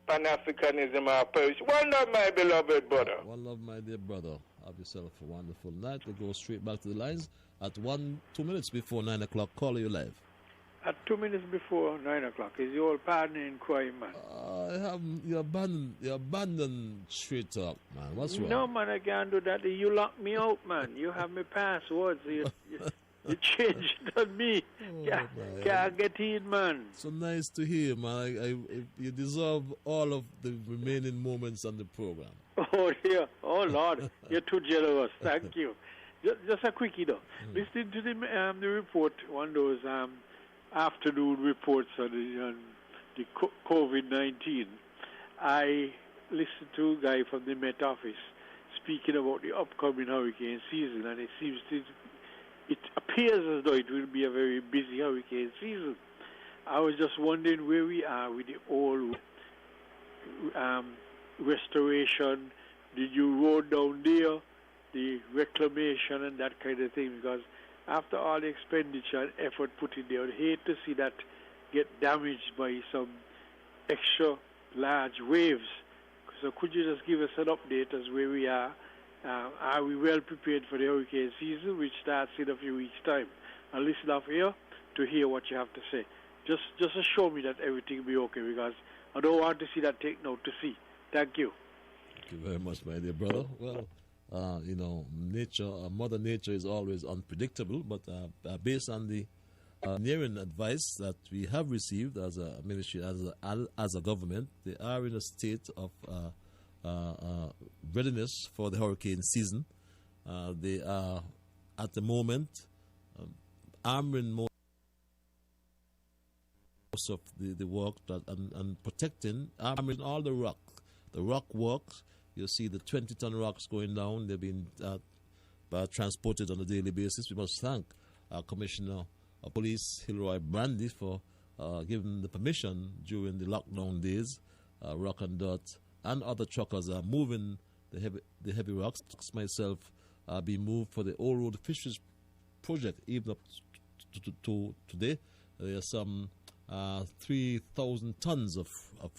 Pan-Africanism our parish. One love, my beloved brother. One love, my dear brother. Have yourself a wonderful night. We'll go straight back to the lines at 2 minutes before 9 o'clock. Call you live. At 2 minutes before 9 o'clock, is your old partner in crime, man? You abandoned straight talk, man. What's wrong? No, man, I can't do that. You locked me out, man. You have my passwords. You changed it on me. Can't get in, man. So nice to hear, man. You deserve all of the remaining moments on the program. Oh, yeah. Oh, Lord. You're too generous. Thank you. Just a quickie, though. Listening to the report, one of those afternoon reports on the COVID-19, I listened to a guy from the Met Office speaking about the upcoming hurricane season, and it seems to it appears as though it will be a very busy hurricane season. I was just wondering where we are with the old restoration, the new road down there, the reclamation and that kind of thing, because after all the expenditure and effort put in there, I'd hate to see that get damaged by some extra large waves. So could you just give us an update as where we are? Are we well prepared for the hurricane season, which starts in a few weeks' time? And listen off here to hear what you have to say. Just assure me that everything will be okay, because I don't want to see that taken out to sea. Thank you. Thank you very much, my dear brother. Well, nature, Mother Nature is always unpredictable, but based on the nearing advice that we have received as a ministry, as a government, they are in a state of readiness for the hurricane season. They are, at the moment, arming most of the work and protecting, arming all the rock. The rock works. You see the 20-ton rocks going down. They're being transported on a daily basis. We must thank our Commissioner of Police, Hilroy Brandy, for giving the permission during the lockdown days. Rock and Dirt and other truckers are moving the heavy rocks. Myself being moved for the Old Road Fisheries Project, even up to today. There are some 3,000 tons of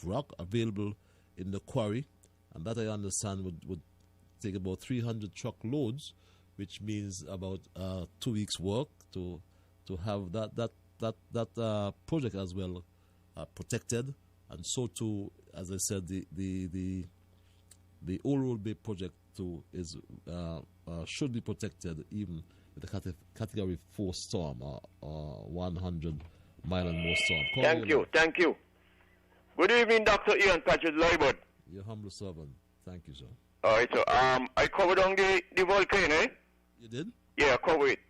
rock available in the quarry, and that I understand would take about 300 truck loads, which means about 2 weeks' work to have that project as well protected, and so too, as I said, the Old Road Bay project too is should be protected even with the Category 4 storm or 100 mile and more storm. Thank you. Good evening, Dr. Ian Patches Liburd. Your humble servant. Thank you, sir. All right, so I covered on the volcano, eh? You did? Yeah, I covered it.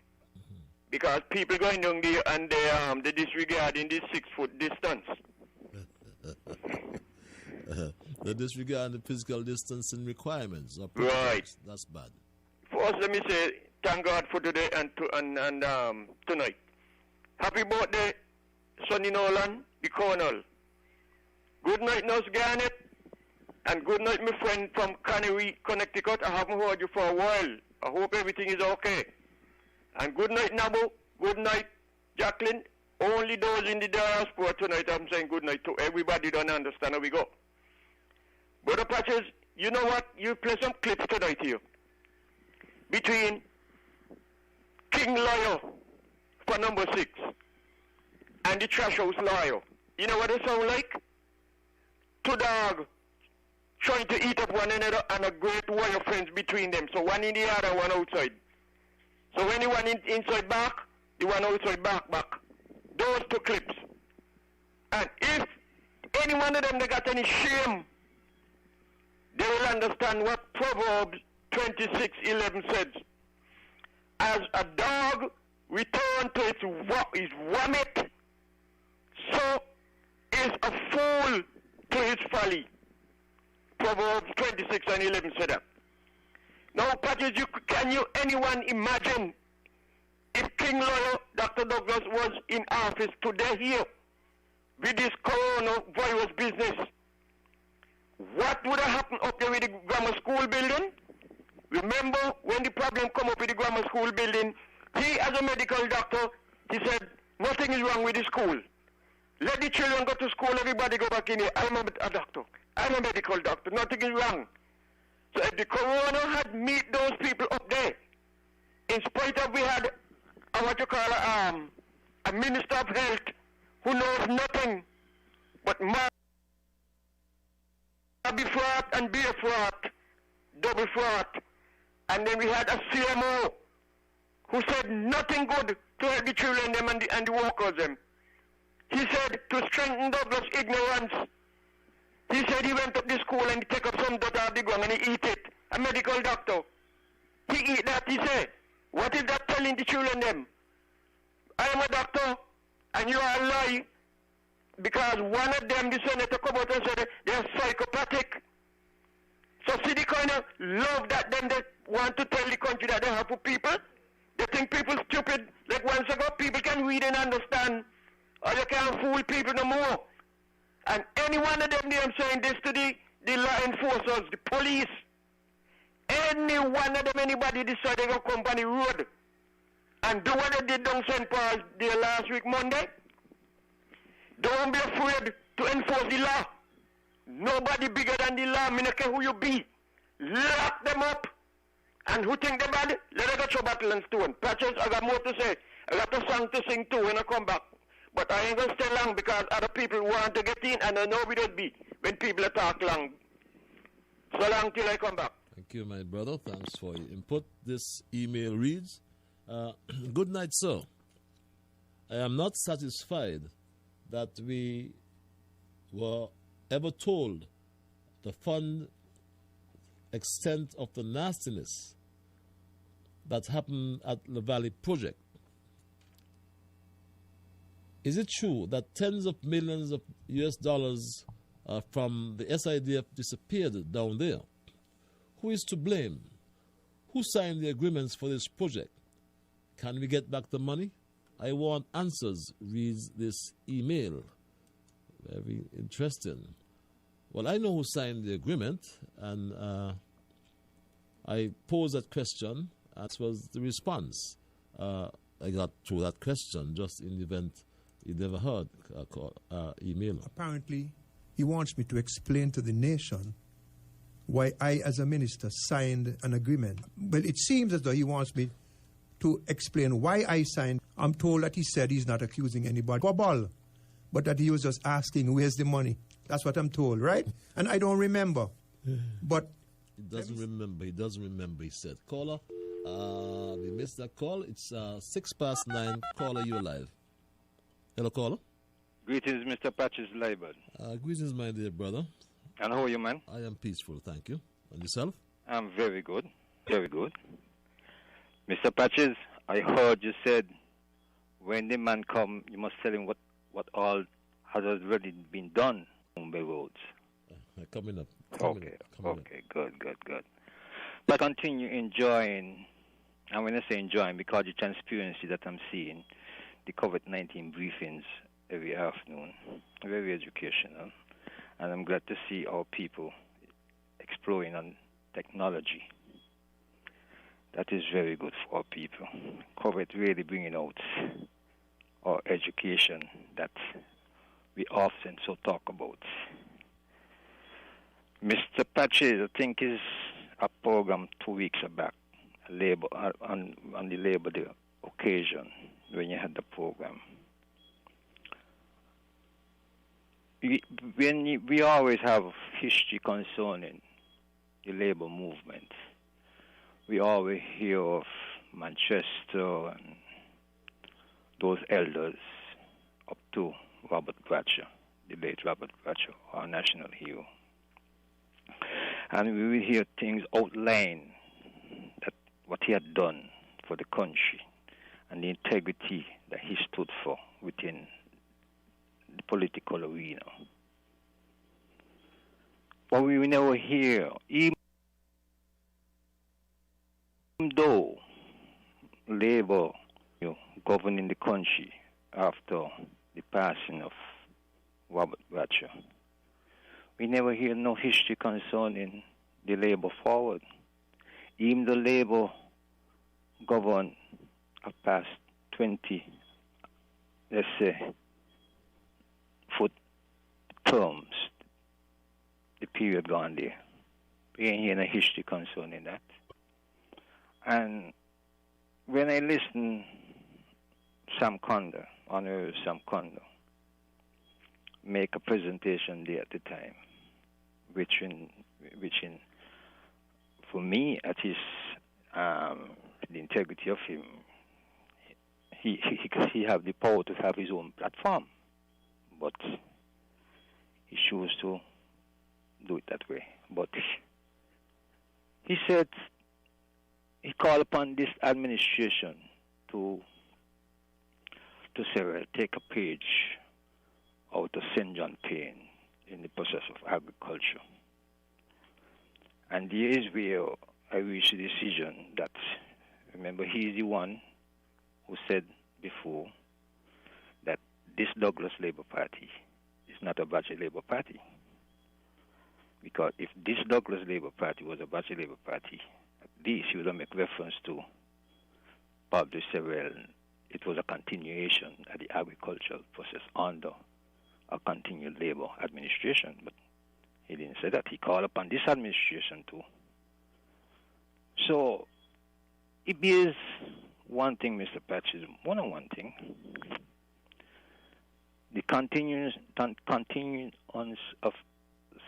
Because people going down there and they disregarding the 6-foot distance. They disregard the physical distancing requirements. Right. That's bad. First, let me say thank God for today and tonight. Happy birthday, Sonny Nolan, the Colonel. Good night, Nurse Garnet. And good night, my friend from Canary, Connecticut. I haven't heard you for a while. I hope everything is okay. And good night, Nabu. Good night, Jacqueline. Only those in the diaspora tonight, I'm saying good night to everybody. Don't understand how we go. Brother Patches, you know what? You play some clips tonight here. Between King Lawyer for number 6 and the Trash House Lawyer. You know what they sound like? Two dogs trying to eat up one another and a great wire fence between them. So one in the yard and one outside. So when the one inside back, the one outside back. Those two clips. And if any one of them they got any shame, they will understand what Proverbs 26:11 says. As a dog returns to its vomit, so is a fool to his folly. Proverbs 26:11 said that. Now, Patches, can anyone imagine if King Lawyer, Dr. Douglas, was in office today here with this coronavirus business? What would have happened up there with the grammar school building? Remember when the problem come up with the grammar school building, he as a medical doctor, he said, nothing is wrong with the school. Let the children go to school, everybody go back in here. I'm a doctor. I'm a medical doctor. Nothing is wrong. So if the corona had meet those people up there, in spite of we had a minister of health who knows nothing but be fraud and be a fraud, double fraud. And then we had a CMO who said nothing good to help the children them and the workers them. He said to strengthen Douglas' ignorance. He said he went up to school and take up some dirt out of the ground and he eat it. A medical doctor. He eat that, he said. What is that telling the children them? I am a doctor and you are a lie. Because one of them, the senator, come out and said they are psychopathic. So see the kind of love that them they want to tell the country that they have for people? They think people stupid. Like once ago, people can read and understand. Or you can't fool people no more. And any one of them, I'm saying this to the law enforcers, the police. Any one of them, anybody decide they go come on the road and do what they did down St. Paul's there last week, Monday. Don't be afraid to enforce the law. Nobody bigger than the law. I don't care who you be. Lock them up. And who think they bad? Let us go through battle and stone. Patches, I got more to say. I got a song to sing too when I come back. But I ain't going to stay long because other people want to get in and I know we don't be when people talk long. So long till I come back. Thank you, my brother. Thanks for your input. This email reads, good night, sir. I am not satisfied that we were ever told the fund extent of the nastiness that happened at the Valley Project. Is it true that tens of millions of US dollars from the SIDF disappeared down there? Who is to blame? Who signed the agreements for this project? Can we get back the money? I want answers, reads this email. Very interesting. Well, I know who signed the agreement, and I posed that question. That was the response. I got through that question just in the event you never heard email. Apparently, he wants me to explain to the nation why I, as a minister, signed an agreement. Well, it seems as though he wants me to explain why I signed. I'm told that he said he's not accusing anybody of a ball, but that he was just asking, where's the money? That's what I'm told, right? And I don't remember. But he doesn't remember. He doesn't remember, he said. Caller, we missed that call. It's 9:06. Caller, you're live. Hello, caller. Greetings, Mr. Patches Liburd. Greetings, my dear brother. And how are you, man? I am peaceful, thank you. And yourself? I'm very good. Very good. Mr. Patches, I heard you said when the man come, you must tell him what all has already been done on the roads. Coming up. Okay, good. But continue enjoying, and when I say enjoying, because the transparency that I'm seeing, the COVID-19 briefings every afternoon, very educational. And I'm glad to see our people exploring on technology. That is very good for our people. COVID really bringing out our education that we often so talk about. Mr. Patches, I think is a program 2 weeks back, labor on the Labor Day occasion when you had the program. We always have history concerning the labor movement. We always hear of Manchester and those elders up to Robert Bratcher, the late Robert Bratcher, our national hero. And we will hear things outlined that what he had done for the country and the integrity that he stood for within the political arena. But we will never hear, even though Labour governing the country after the passing of Robert Bratcher, we never hear no history concerning the Labour forward. Even the Labour govern a past 20, let's say, for terms, the period gone there. We ain't hear no history concerning that. And when I listen Sam Condor, Honorable Sam Condor, make a presentation there at the time, which in for me, at his the integrity of him, he have the power to have his own platform, but he chose to do it that way. But he said he called upon this administration to say, well, take a page out of St. John Payne in the process of agriculture. And here is where I reached the decision that, remember, he is the one who said before that this Douglas Labour Party is not a Batchy Labour Party. Because if this Douglas Labour Party was a Batchy Labour Party, at least you would make reference to probably several, it was a continuation of the agricultural process under a continued Labour administration. But he didn't say that. He called upon this administration too. So it is one thing, Mr. Patches, one thing. The continuance of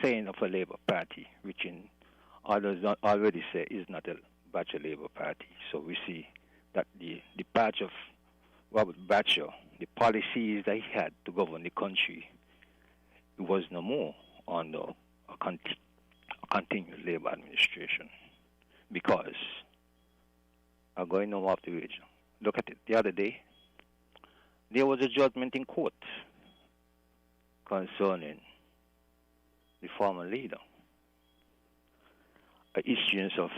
saying of a Labour Party, which in others already say is not a Batcher Labour Party. So we see that the patch of Robert Batcher, the policies that he had to govern the country, it was no more under a continued Labour administration. Because I'm going no off the region. Look at it. The other day, there was a judgment in court concerning the former leader, an issuance of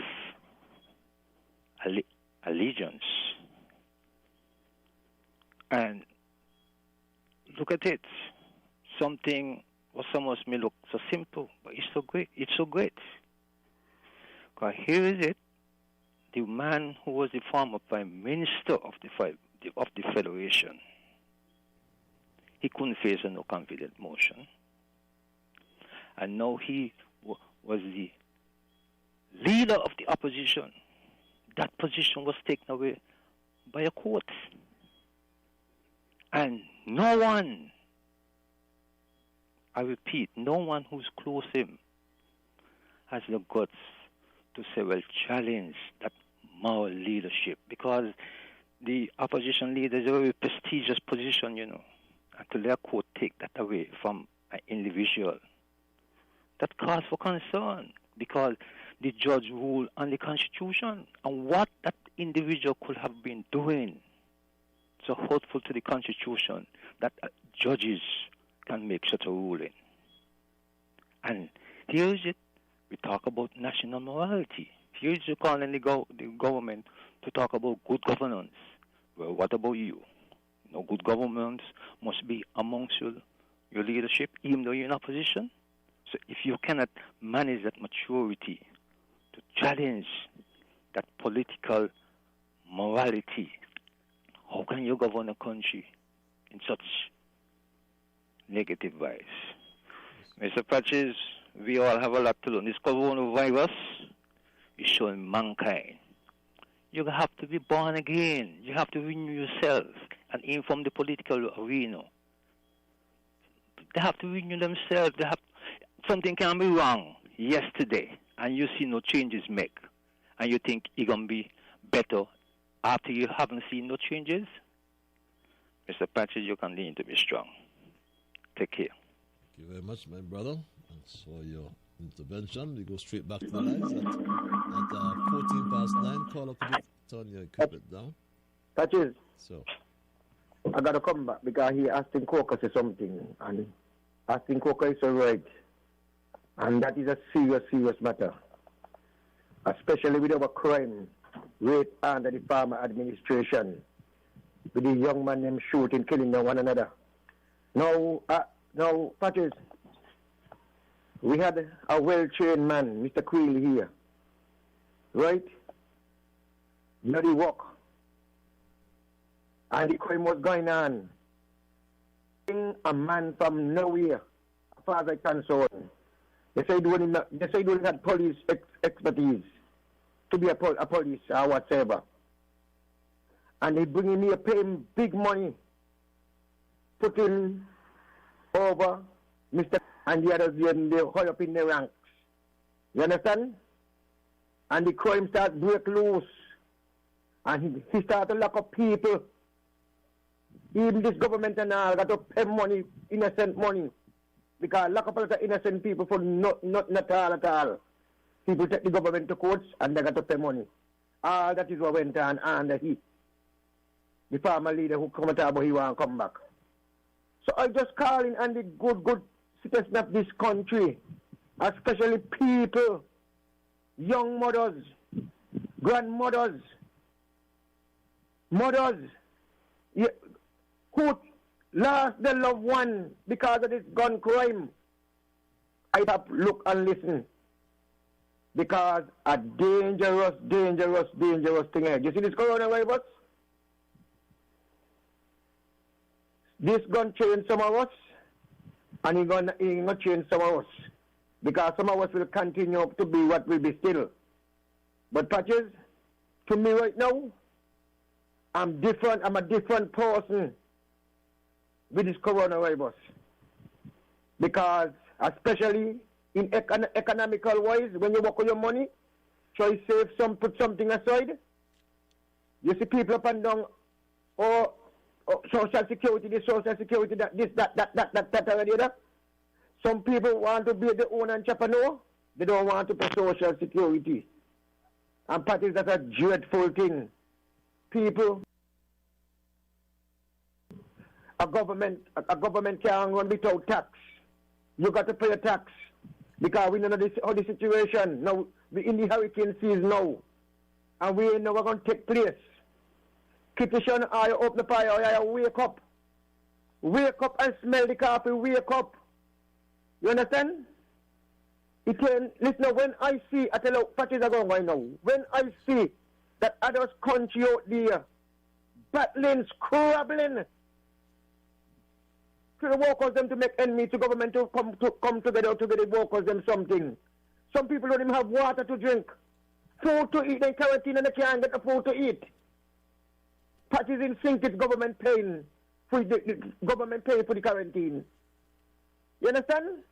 allegiance. And look at it. Something what some of us may look so simple, but it's so great. It's so great. Because here is it. The man who was the former prime minister of the Federation, he couldn't face a no confidence motion. And now he was the leader of the opposition. That position was taken away by a court. And no one, I repeat, no one who's close to him has the guts to say, well, challenge that moral leadership, because the opposition leader is a very prestigious position, you know, and to let a court take that away from an individual, that calls for concern, because the judge ruled on the Constitution and what that individual could have been doing so hurtful to the Constitution that judges can make such a ruling. And here is it. We talk about national morality. Here is you calling the government to talk about good governance. Well, what about you? No, good governance must be amongst your leadership, even though you're in opposition. So if you cannot manage that maturity to challenge that political morality, how can you govern a country in such negative ways? Mr. Patches, we all have a lot to learn. This coronavirus is showing mankind. You have to be born again. You have to renew yourself and aim from the political arena. They have to renew themselves. Something can be wrong yesterday, and you see no changes make, and you think it's going to be better after you haven't seen no changes. Mr. Patches, you continue to be strong. Take care. Thank you very much, my brother. Thanks for your intervention. We go straight back to the lines at 14 past 9. Caller, could you turn your equipment down? Patches. So, I got to come back because he Aston Coker said something, and Aston Coker is so right. And that is a serious, serious matter, especially with our crime rate under the farmer administration, with the young man them shooting, killing one another. Now, Patches, we had a well-trained man, Mr. Creel here, right? Bloody work. And the crime was going on. A man from nowhere, as far as I can concerned. They say he only had police expertise to be a police or whatever. And they bringing me paying big money, putting over Mr. and the others, they hold up in the ranks. You understand? And the crime starts break loose. And he started to lock up people. Even this government and all got to pay money, innocent money. Because lock up a lot of innocent people for not at all. People take the government to courts and they got to pay money. All that is what went on under heat. The farmer leader who come and talk about he want to come back. So I just calling on the good citizens of this country, especially people, young mothers, grandmothers, mothers, who lost their loved one because of this gun crime, I have look and listen. Because a dangerous thing here. You see this coronavirus? This gun change some of us, and he gonna change some of us. Because some of us will continue to be what will be still. But Patches, to me right now, I'm different. I'm a different person with this coronavirus. Because especially in economical wise, when you work on your money, try to save some, put something aside. You see people up and down, or social security, this social security, that already there. Some people want to be their own entrepreneur. They don't want to pay social security. And Patches, that's a dreadful thing. People, a government can't run without tax. You got to pay a tax. Because we know how the situation, now we're in the hurricane season now. And we know what's going to take place. Kitchen, I open the fire, I wake up. Wake up and smell the coffee, wake up. You understand? Listen, when I see, I tell you, Patches are going right now. When I see that others country out there, battling, scrabbling, to the workers them to make enemies, to government to come together to get the workers them something. Some people don't even have water to drink. Food to eat, they quarantine and they can't get the food to eat. Patches in sync with government paying for the government paying for the quarantine. You understand?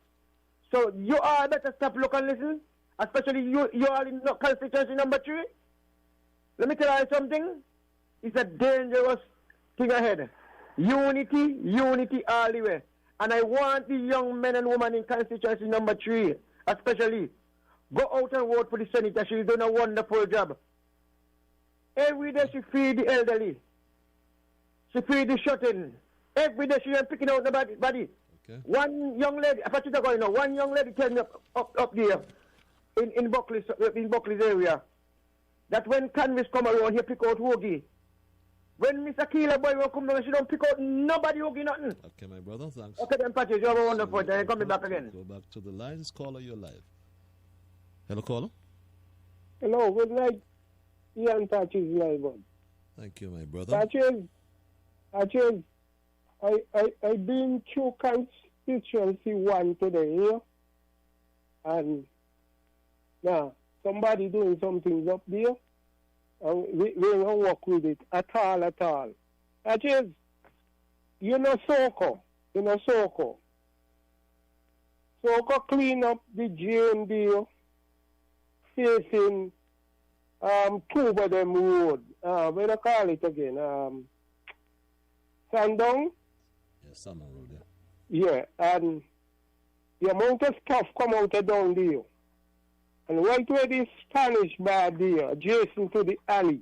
So you all better stop, look and listen. Especially you all in constituency number 3. Let me tell you something. It's a dangerous thing ahead. Unity all the way. And I want the young men and women in constituency number 3, especially, go out and vote for the senator. She's done a wonderful job. Every day she feed the elderly. She feed the shut-in. Every day she is picking out the body. Okay. One young lady, one young lady tell me up there in Buckley's area that when canvas come around, he pick out hoagie. When Mr. Keeler boy will come down, she don't pick out nobody hoagie nothing. Okay, my brother, thanks. Okay, then Patches, you have a wonderful day. Coming back again. Go back to the lines. Caller, you're live. Hello, caller. Hello, good night. Ian Patches Liburd. Thank you, my brother. Patches, I been through constituency 1 today, you know? And now somebody doing some things up there, and we don't work with it at all. Patches, you know Soko. Soko clean up the drain there facing Tuba them road. What do you call it again? Sandong? Yeah, Sandong Road, yeah. Yeah, and the amount of stuff come out of down there. And right where the Spanish bar there, adjacent to the alley.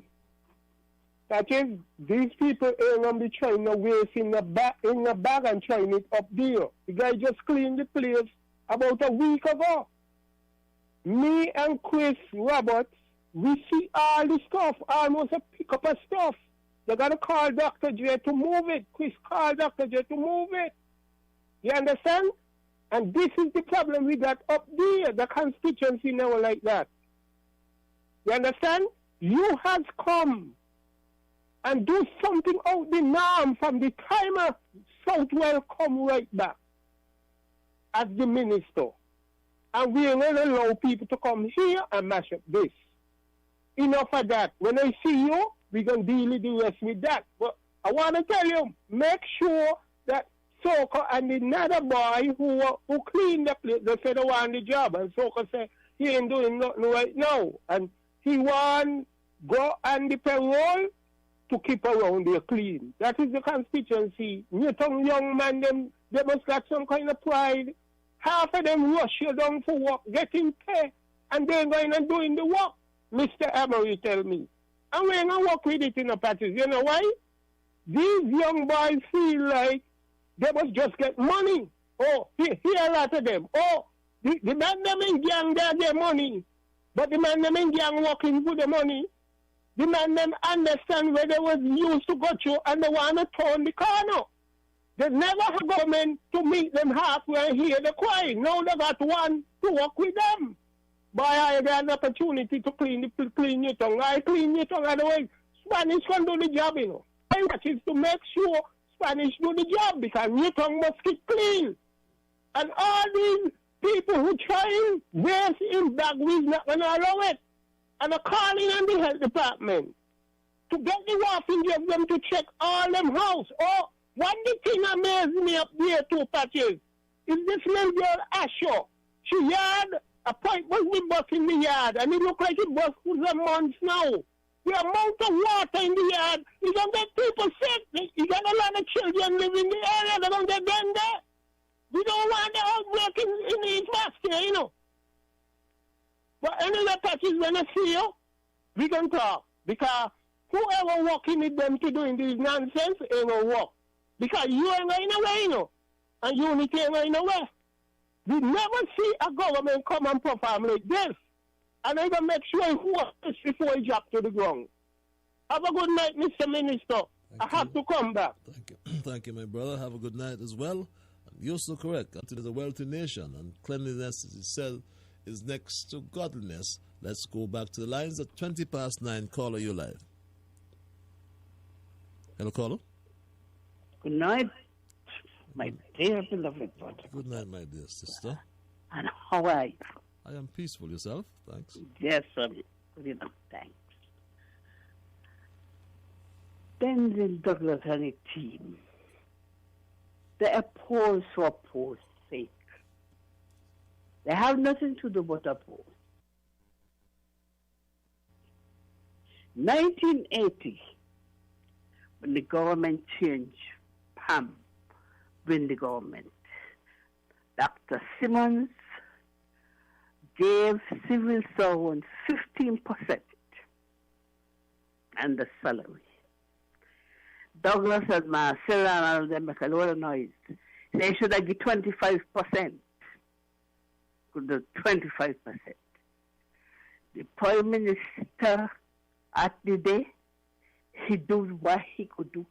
That is, these people ain't going to be trying to waste in the bag and trying it up there. The guy just cleaned the place about a week ago. Me and Chris Roberts, we see all the stuff, almost a pick up of stuff. They got to call Dr. J to move it. Chris called Dr. J to move it. You understand? And this is the problem we got up there. The constituency never like that. You understand? You have come and do something out the norm from the time of Southwell come right back as the minister. And we ain't going to allow people to come here and mash up this. Enough of that. When I see you, we're going to deal with the rest with that. But I want to tell you, make sure that Soko and another boy who cleaned the place, they said they want the job. And Soko said he ain't doing nothing right now. And he want go on the parole to keep around there clean. That is the constituency. Newton young man, they must got some kind of pride. Half of them rush you down for work, getting pay, and they're going and doing the work. Mr. Emery tell me. And we ain't going to work with it in the Patches. You know why? These young boys feel like they must just get money. Oh, here a lot of them. Oh, the man them in gang, they get money. But the man them in gang working for the money, The man them understand where they was used to go through and they want to turn the corner. They never have government to meet them halfway and hear the cry. Now they got one to work with them. Boy, I got an opportunity to clean your tongue. I clean your tongue otherwise. Spanish can do the job, you know. I watch is to make sure Spanish do the job because your tongue must keep clean. And all these people who trying waste in black, we's not going to allow it. And I'm calling on the health department to get the wafting of them to check all them house. Oh, one thing amazes me up there too, Patches, is this little girl Asher. She yard, a pipe was with bus in the yard, and it look like it bus for some months now. The amount of water in the yard, you don't get people sick. You got a lot of children living in the area, they don't get them there. We don't want the outbreak in the atmosphere, you know. But anyway, Patches, when I see you, we can talk. Because whoever working with them to doing this nonsense ain't gonna work. Because you ain't going away, you know. And unity ain't going away. We never see a government come and perform like this. And I'm going to make sure he works before he drops to the ground. Have a good night, Mr. Minister. I have to come back. Thank you. Thank you, my brother. Have a good night as well. And you're so correct. Until there's a wealthy nation and cleanliness, as you said, is next to godliness. Let's go back to the lines at 9:20. Caller, you live. Hello, caller. Good night, my dear beloved brother. Good night, my dear sister. And how are you? I am peaceful. Yourself? Thanks. Yes, sir. Good enough. Thanks. Denzel Douglas and his team, they oppose for oppose's sake. They have nothing to do but oppose. 1980, when the government changed, Pam win the government. Dr. Simmons gave civil servants 15% and the salary. Douglas and Marcella and all them make a lot of noise. They should have give 25%. Could do 25%. The Prime Minister at the day, he did what he could do.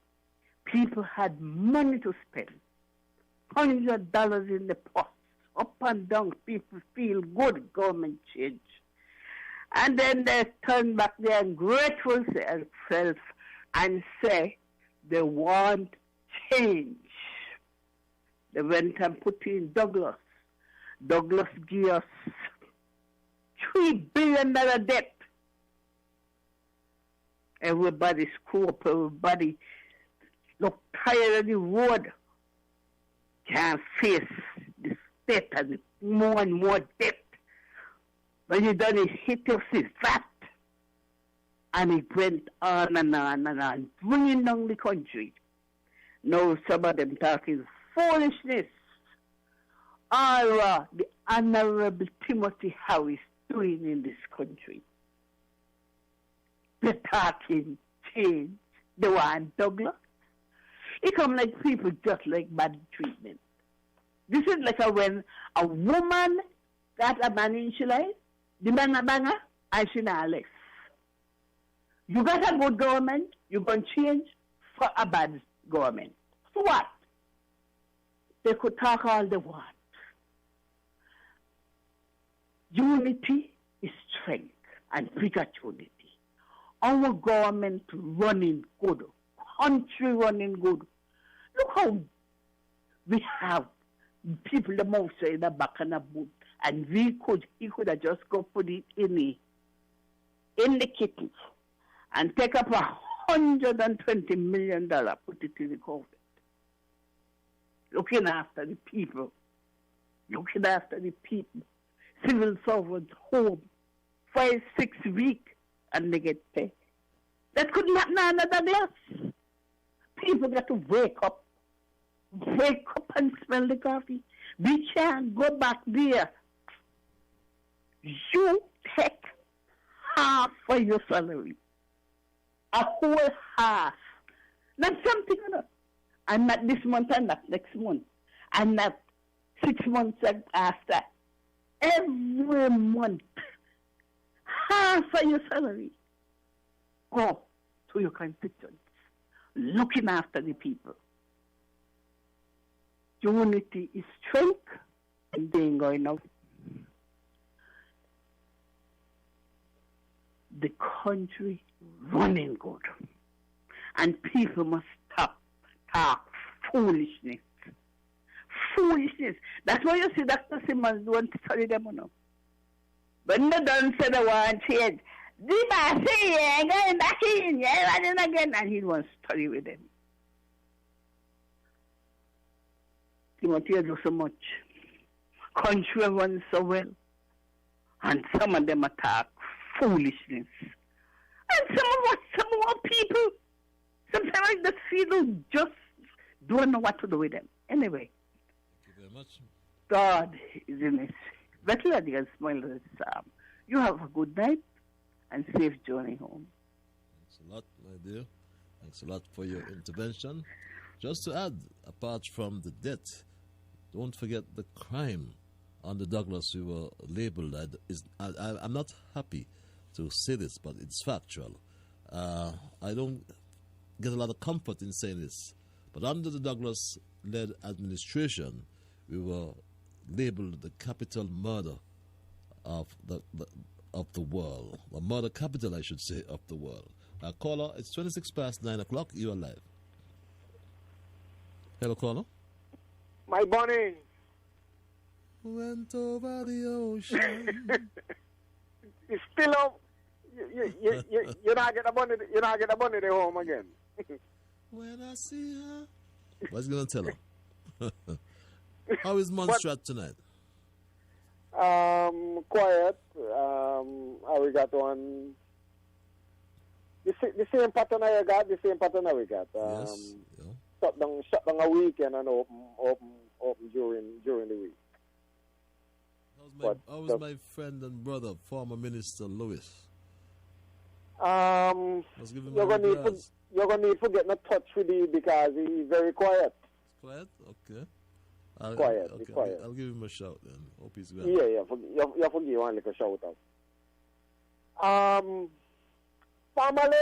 People had money to spend. $100 in the pot. Up and down, people feel good, government change. And then they turn back their ungrateful self and say they want change. They went and put in Douglas. Douglas gave us $3 billion debt. Everybody screw up, everybody look tired of the road. Can't face this debt and more debt. When you done it, hit us his fat. And it went on and on and on, bringing down the country. Now some of them talking foolishness. All the Honorable Timothy Harris doing in this country. They're talking change. They want Douglas. It come like people just like bad treatment. This is like when a woman got a man in she life, the man a banger, and she not left. You got a good government, you're going to change for a bad government. For what? They could talk all they want. Unity is strength and bigger unity. Our government running good, country running good. Look how we have people the most in the back and the boot, and he could have just go put it in the kitchen and take up $120 million, put it in the COVID. Looking after the people. Civil servants home 5-6 weeks and they get paid. That couldn't happen another glass. People got to wake up and smell the coffee. We can't go back there. You take half of your salary. A whole half. Not something else. And not this month and not next month. And not 6 months after. Every month. Half of your salary. go to your constituents, looking after the people. Unity is strength, and they ain't going out. The country running good. And people must stop talk foolishness. Foolishness. That's why you see Dr. Simmons don't study them, you know. When they done say they want change, the man say, yeah, going back in, yeah, and again, and he won't study with them. Timothy do so much. Country runs so well. And some of them attack foolishness. And some more people, sometimes I just feel just don't know what to do with them. Anyway. Thank you very much. God is in this. Better against smile. You have a good night and safe journey home. Thanks a lot, my dear. Thanks a lot for your intervention. Just to add, apart from the death, don't forget the crime on the Douglas we were labeled. I'm not happy to say this, but it's factual. I don't get a lot of comfort in saying this, but under the Douglas-led administration, we were labeled the capital murder of the world, the murder capital, I should say, of the world. Caller, it's 26 past 9 o'clock. You are live. Hello, caller. My bunny. Went over the ocean. It's still up. You're not getting a bunny. You're not getting a bunny there home again. When I see her, what's he gonna tell her? How is Montserrat tonight? Quiet. We got one. The same pattern I got. The same pattern we got. Yes. Yeah. Shut down a weekend and open during the week. How was my friend and brother, former Minister Lewis? You're gonna need to get in touch with him because he's very quiet. Quiet? Okay. Quiet. Okay. Quiet. I'll give him a shout then. Hope he's well. Yeah. You forgive one like a shout out. Family.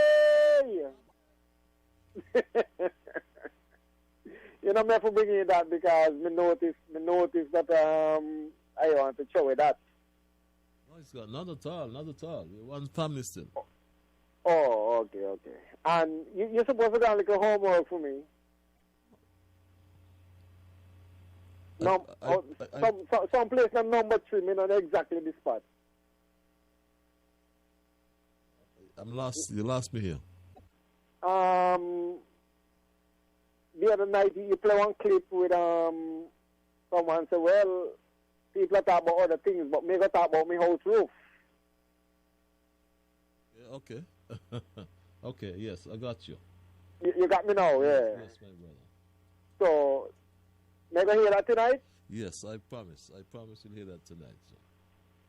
You know, me for bringing that because me notice that I want to show you that. No, it's got not at all. We're one family still. Oh, okay. And you're supposed to do like a homework for me. Some place on number 3, me not exactly the spot. I'm lost. You lost me here. The other night you play one clip with someone say, well, people are talking about other things, but me go talk about my house roof. Yeah, okay. Okay, yes, I got you. You got me now, yeah. Yes, my brother. So, never hear that tonight? Yes, I promise. I promise you'll hear that tonight. So.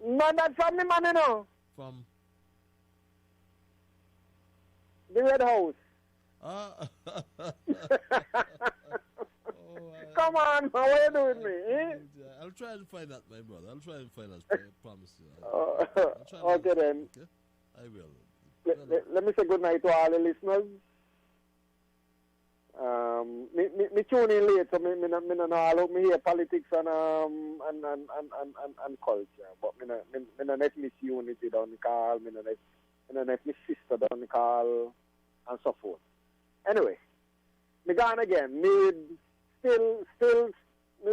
Man, that's from the man, you know. From? The Red House. Come on, man, what are you doing with me? Eh? I'll try and find out, my brother. I'll try and find out. I promise you. Okay, then. Okay? I will. Let me say good night to all the listeners. Me tune in late, so me no know. Me hear politics and culture, but me no let Miss Unity down the call. Me no let Miss Sister down the call, and so forth. Anyway, me gone again. Me still me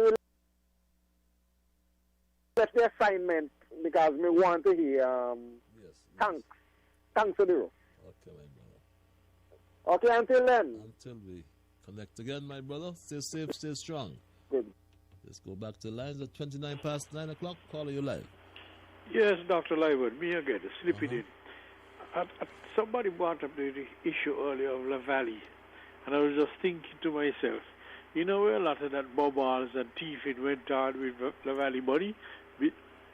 left the assignment because me want to hear thanks to the roof. Okay, my brother. Okay, until then. Until we connect again, my brother. Stay safe, stay strong. Good. Let's go back to the lines at 29 past 9 o'clock. Caller, you live. Yes, Dr. Liburd, me again, slipping in. Somebody brought up the issue earlier of La Valley, and I was just thinking to myself, you know where a lot of that bubbles and thieving went on with La Valley money?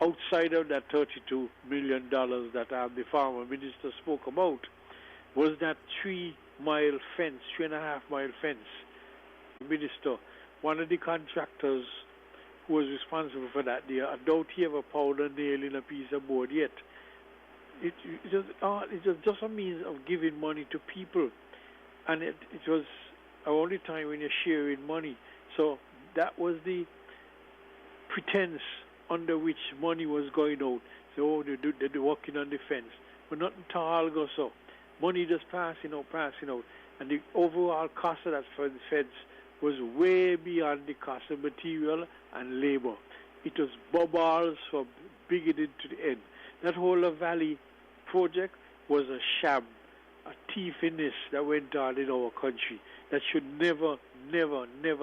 Outside of that $32 million that the former minister spoke about, was that 3-mile fence, 3.5-mile fence. Minister, one of the contractors who was responsible for that there, I doubt he ever pounded a nail in a piece of board yet. was just a means of giving money to people, and it was our only time when you're sharing money. So that was the pretense under which money was going out. So they're working on the fence, but nothing tall go so. Money just passing out, and the overall cost of that for the feds was way beyond the cost of material and labor. It was bubbles from beginning to the end. That whole Valley project was a sham, a thiefiness that went on in our country that should never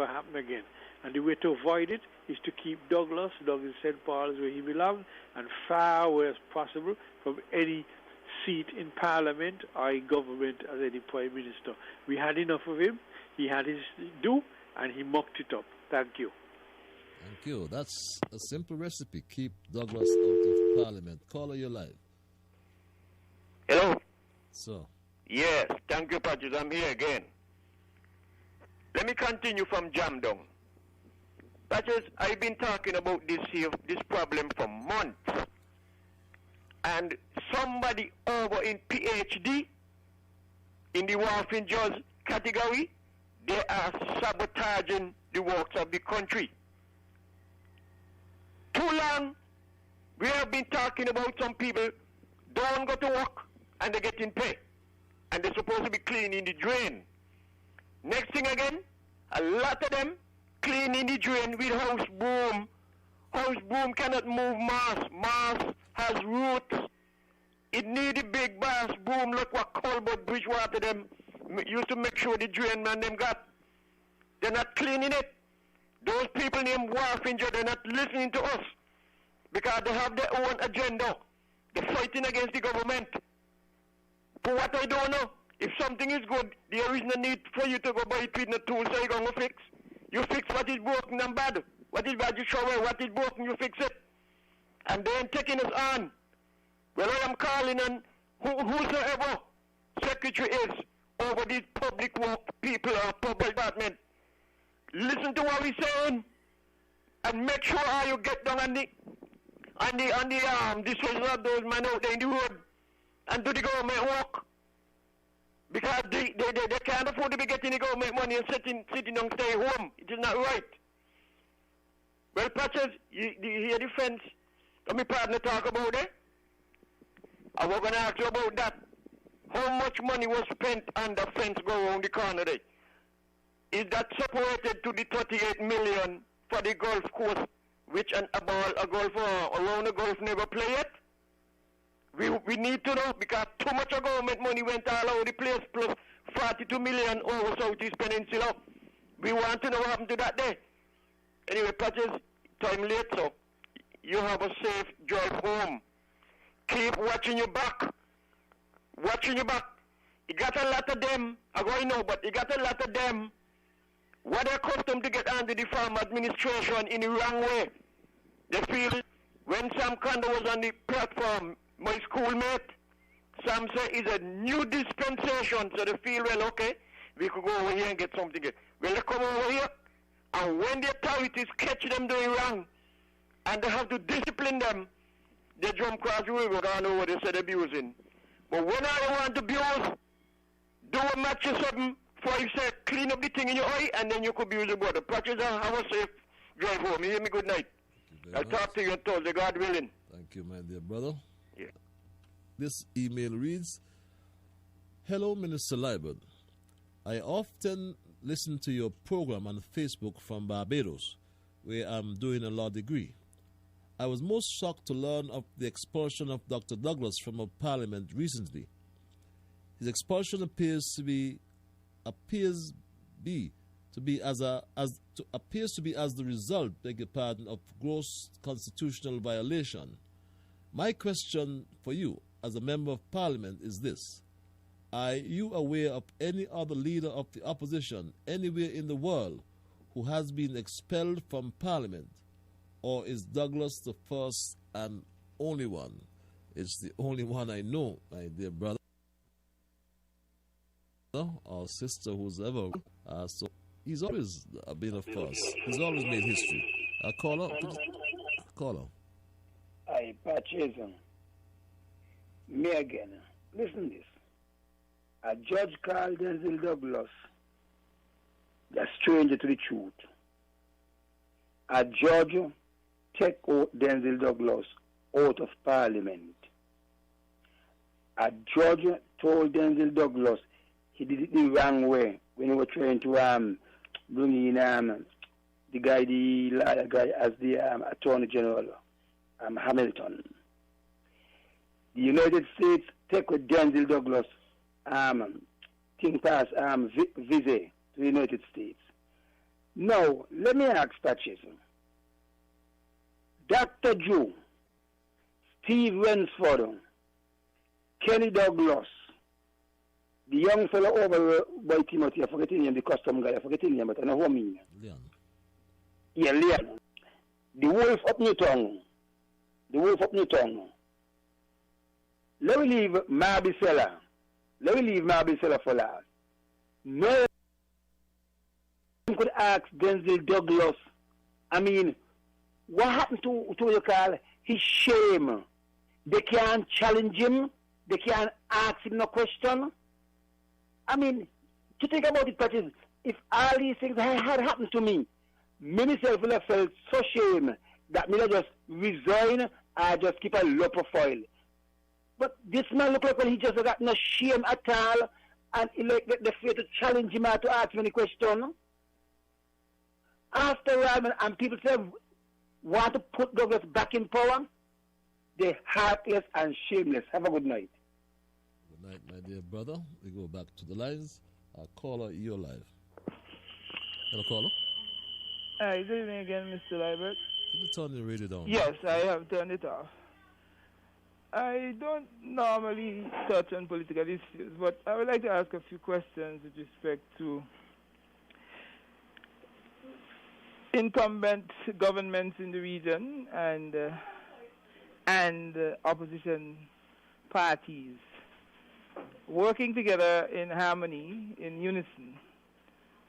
happen again. And the way to avoid it is to keep Douglas in St. Paul's where he belongs and far away as possible from any seat in Parliament or in government as any Prime Minister. We had enough of him. He had his due and he mucked it up. Thank you. Thank you. That's a simple recipe. Keep Douglas out of Parliament. Caller, you're live. Hello? So. Yes, thank you, Patches. I'm here again. Let me continue from Jam Down. Patches, I've been talking about this problem for months. And somebody over in PhD, in the Wharfing Judge category, they are sabotaging the works of the country. Too long, we have been talking about some people don't go to work and they're getting paid. And they're supposed to be cleaning the drain. Next thing again, a lot of them cleaning the drain with house broom. House broom cannot move mass. Mass has roots. It needs a big bass broom like what Colbert Bridgewater them used to make sure the drain man them got. They're not cleaning it. Those people named Warfinger, they're not listening to us because they have their own agenda. They're fighting against the government. For what I don't know, if something is good, there is no need for you to go buy it with no tools so you're going to fix. You fix what is broken and bad. What is bad, you show away. What is broken, you fix it. And they ain't taking us on. Well, I am calling on whosoever secretary is over these public work people or public department. Listen to what we're saying and make sure how you get down on the disposal of those men out there in the road and do the government work. Because they can't afford to be getting the government money and sitting down stay home. It is not right. Well, Patches, you hear the fence? Let me partner talk about it. I was going to ask you about that. How much money was spent on the fence go around the corner there? Is that separated to the 38 million for the golf course, which a golfer around the golf never play it? We need to know because too much of government money went all over the place plus 42 million over Southeast Peninsula. We want to know what happened to that day. Anyway, Patches, time late, so you have a safe drive home. Keep watching your back. Watching your back. You got a lot of them, I don't know, but you got a lot of them what they're accustomed to get under the farm administration in the wrong way. They feel when Sam Kondo was on the platform, my schoolmate, Sam said it's a new dispensation, so they feel, well, okay, we could go over here and get something here. Well, they come over here, and when the authorities catch them doing wrong, and they have to discipline them, they jump across the river down over they said abusing. But when I want to abuse, do a match or something, for you say, clean up the thing in your eye, and then you could abuse your brother. Practice and have a safe drive home. You hear me? Good night. I'll talk to you on Thursday, God willing. Thank you, my dear brother. Yeah. This email reads, Hello, Minister Liburd. I often listen to your program on Facebook from Barbados, where I'm doing a law degree. I was most shocked to learn of the expulsion of Dr. Douglas from our parliament recently. His expulsion appears to be as the result, beg your pardon, of gross constitutional violation. My question for you, as a member of parliament, is this: are you aware of any other leader of the opposition anywhere in the world who has been expelled from parliament, or is Douglas the first and only one? It's the only one I know, my dear brother or sister, who's ever. So he's always been a first. He's always made history. Caller. I Patches. Me again. Listen this. A judge called Denzel Douglas a stranger to the truth. A judge take out Denzel Douglas out of Parliament. A judge told Denzel Douglas he did it the wrong way when he was trying to bring in the lawyer guy as the Attorney General, Hamilton. The United States take with Denzel Douglas thing pass visa to the United States. Now, let me ask Patches. Dr. Joe, Steve Rensford, Kenny Douglas, the young fellow over by Timothy, I forget his name, the custom guy, I forget his name, but I know who I mean. Leon. Yeah, Leon. The Wolf of Newton. The Wolf of Newton. Let me leave Marbisella. Let me leave Marbisella for last. No one could ask Denzel Douglas, I mean, what happened to you call his shame? They can't challenge him. They can't ask him no question. I mean, to think about it, Patches, if all these things had happened to me, me myself would have felt so shame that me just resign or just keep a low profile. But this man look like he just got no shame at all, and he like the fear to challenge him or to ask him any question. After a while, and people say want to put Douglas back in power, they're heartless and shameless. Have a good night. Good night, my dear brother. We go back to the lines. Caller, you're live. Hello, caller. Hi, good evening again, Mr. Liburd. Did you turn the radio down? Yes, I have turned it off. I don't normally touch on political issues, but I would like to ask a few questions with respect to incumbent governments in the region and opposition parties working together in harmony, in unison,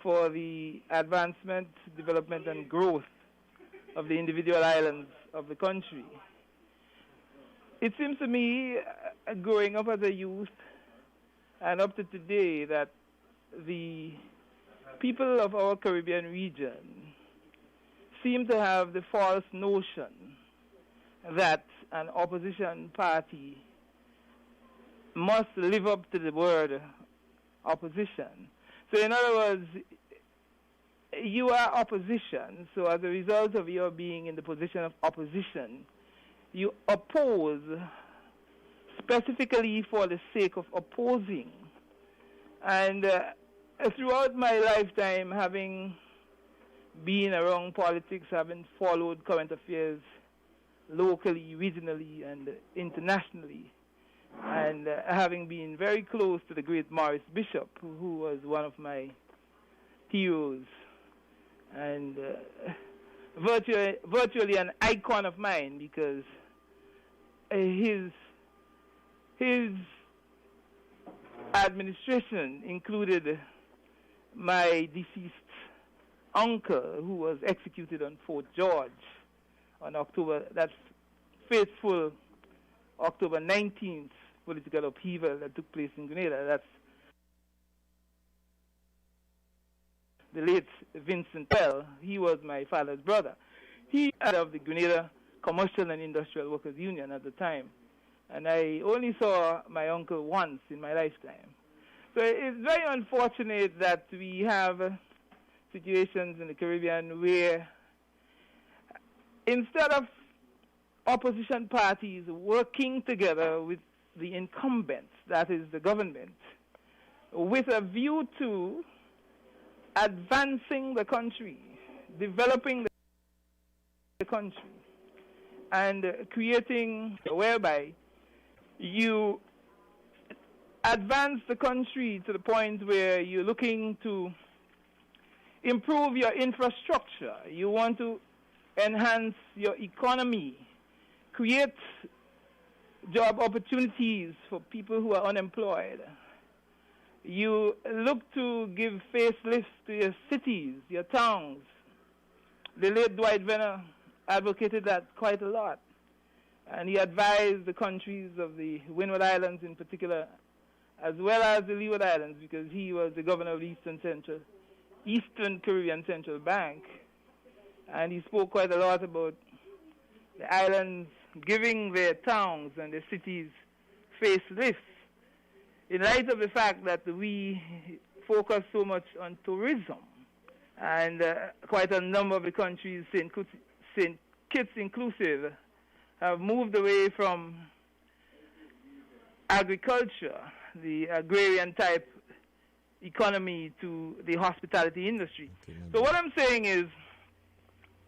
for the advancement, development, and growth of the individual islands of the country. It seems to me, growing up as a youth and up to today, that the people of our Caribbean region seem to have the false notion that an opposition party must live up to the word opposition. So in other words, you are opposition, so as a result of your being in the position of opposition, you oppose specifically for the sake of opposing. And throughout my lifetime, having been around politics, having followed current affairs locally, regionally, and internationally, and having been very close to the great Maurice Bishop, who was one of my heroes, and virtually an icon of mine, because his administration included my deceased uncle, who was executed on Fort George on October, that fateful October 19th political upheaval that took place in Grenada. That's the late Vincent Pell. He was my father's brother. He was of the Grenada Commercial and Industrial Workers Union at the time. And I only saw my uncle once in my lifetime. So it's very unfortunate that we have situations in the Caribbean where instead of opposition parties working together with the incumbents, that is the government, with a view to advancing the country, developing the country, and creating whereby you advance the country to the point where you're looking to improve your infrastructure, you want to enhance your economy, create job opportunities for people who are unemployed. You look to give facelifts to your cities, your towns. The late Dwight Venner advocated that quite a lot. And he advised the countries of the Windward Islands in particular, as well as the Leeward Islands, because he was the governor of the Eastern Caribbean Central Bank. And he spoke quite a lot about the islands giving their towns and their cities facelifts in light of the fact that we focus so much on tourism. And quite a number of the countries, St. Kitts inclusive, have moved away from agriculture, the agrarian type economy, to the hospitality industry. So what I'm saying is,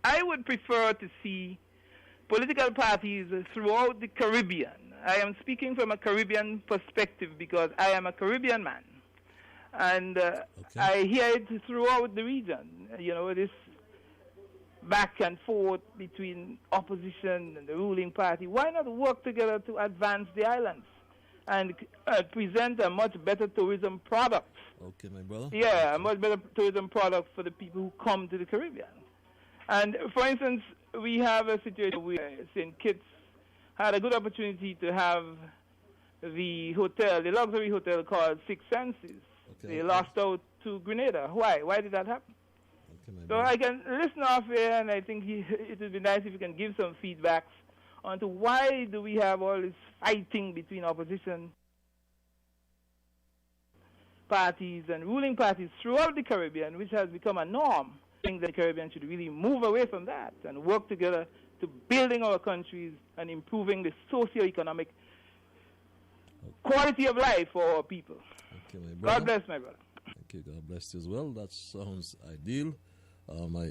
I would prefer to see political parties throughout the Caribbean. I am speaking from a Caribbean perspective because I am a Caribbean man. And I hear it throughout the region, this back and forth between opposition and the ruling party. Why not work together to advance the islands and present a much better tourism product? Okay, my brother. Yeah, a much better tourism product for the people who come to the Caribbean. And for instance, we have a situation where St. Kitts had a good opportunity to have the luxury hotel called Six Senses. Okay, they lost out to Grenada. Why? Why did that happen? So I can listen off here, and I think it would be nice if you can give some feedbacks onto why do we have all this fighting between opposition parties and ruling parties throughout the Caribbean, which has become a norm. I think the Caribbean should really move away from that and work together to building our countries and improving the socio-economic quality of life for our people. Okay, my brother. God bless, my brother. Thank you. God bless you as well. That sounds ideal.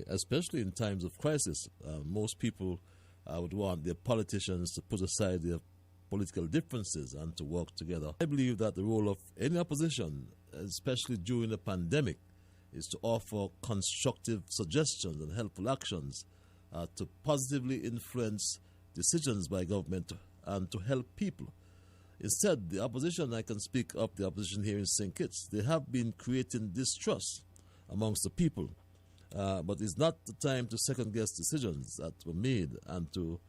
Especially in times of crisis, most people would want their politicians to put aside their political differences and to work together. I believe that the role of any opposition, especially during the pandemic, is to offer constructive suggestions and helpful actions to positively influence decisions by government and to help people. Instead, the opposition, I can speak of the opposition here in St. Kitts, they have been creating distrust amongst the people. But it's not the time to second-guess decisions that were made and to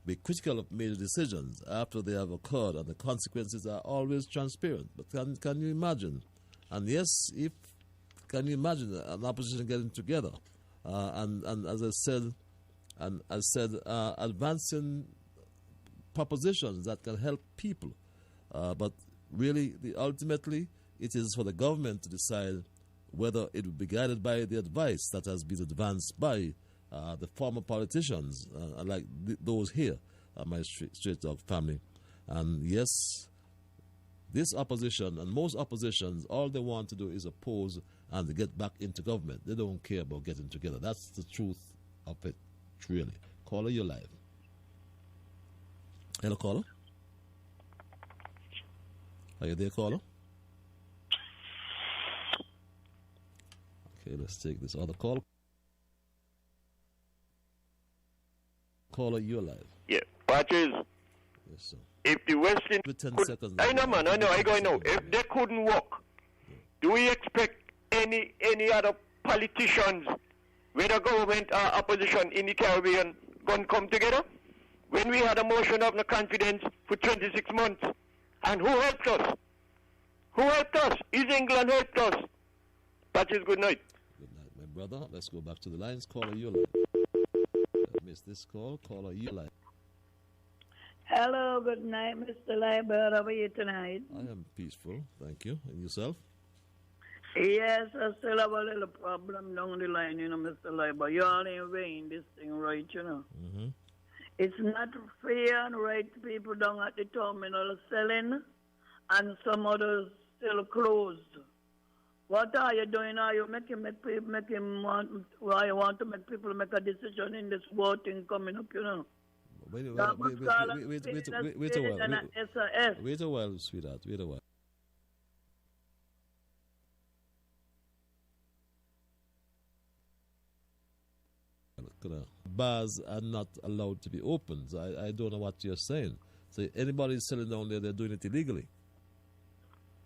be critical of major decisions after they have occurred, and the consequences are always transparent. But can you imagine? And yes, can you imagine an opposition getting together and as I said, advancing propositions that can help people? But really, ultimately, it is for the government to decide whether it will be guided by the advice that has been advanced by the former politicians, like those here, my Straight Talk family. And yes, this opposition and most oppositions, all they want to do is oppose and to get back into government. They don't care about getting together. That's the truth of it, really. Caller, you're live. Hello, caller. Are you there, caller? Okay, let's take this other call. Caller, you're live. Yeah, Patches. Yes, sir. If the West Indies with 10 could, seconds. I know, man. I know. I go now. If they couldn't work, do we expect any other politicians, whether government or opposition in the Caribbean, going to come together? When we had a motion of no confidence for 26 months, and who helped us? Who helped us? Is England helped us? Patches, good night. Good night, my brother. Let's go back to the lines. Caller, you're live. I missed this call. Caller, you're live. Hello, good night, Mr. Liburd. How are you tonight? I am peaceful, thank you. And yourself? Yes, I still have a little problem down the line, Mr. Liburd. You all ain't weighing this thing right, Mm-hmm. It's not fair and right people down at the terminal selling and some others still closed. What are you doing? Are you making why you want to make people make a decision in this war thing coming up, Wait a while, sweetheart. Wait a while. Bars are not allowed to be open. So I don't know what you're saying. So anybody selling down there, they're doing it illegally.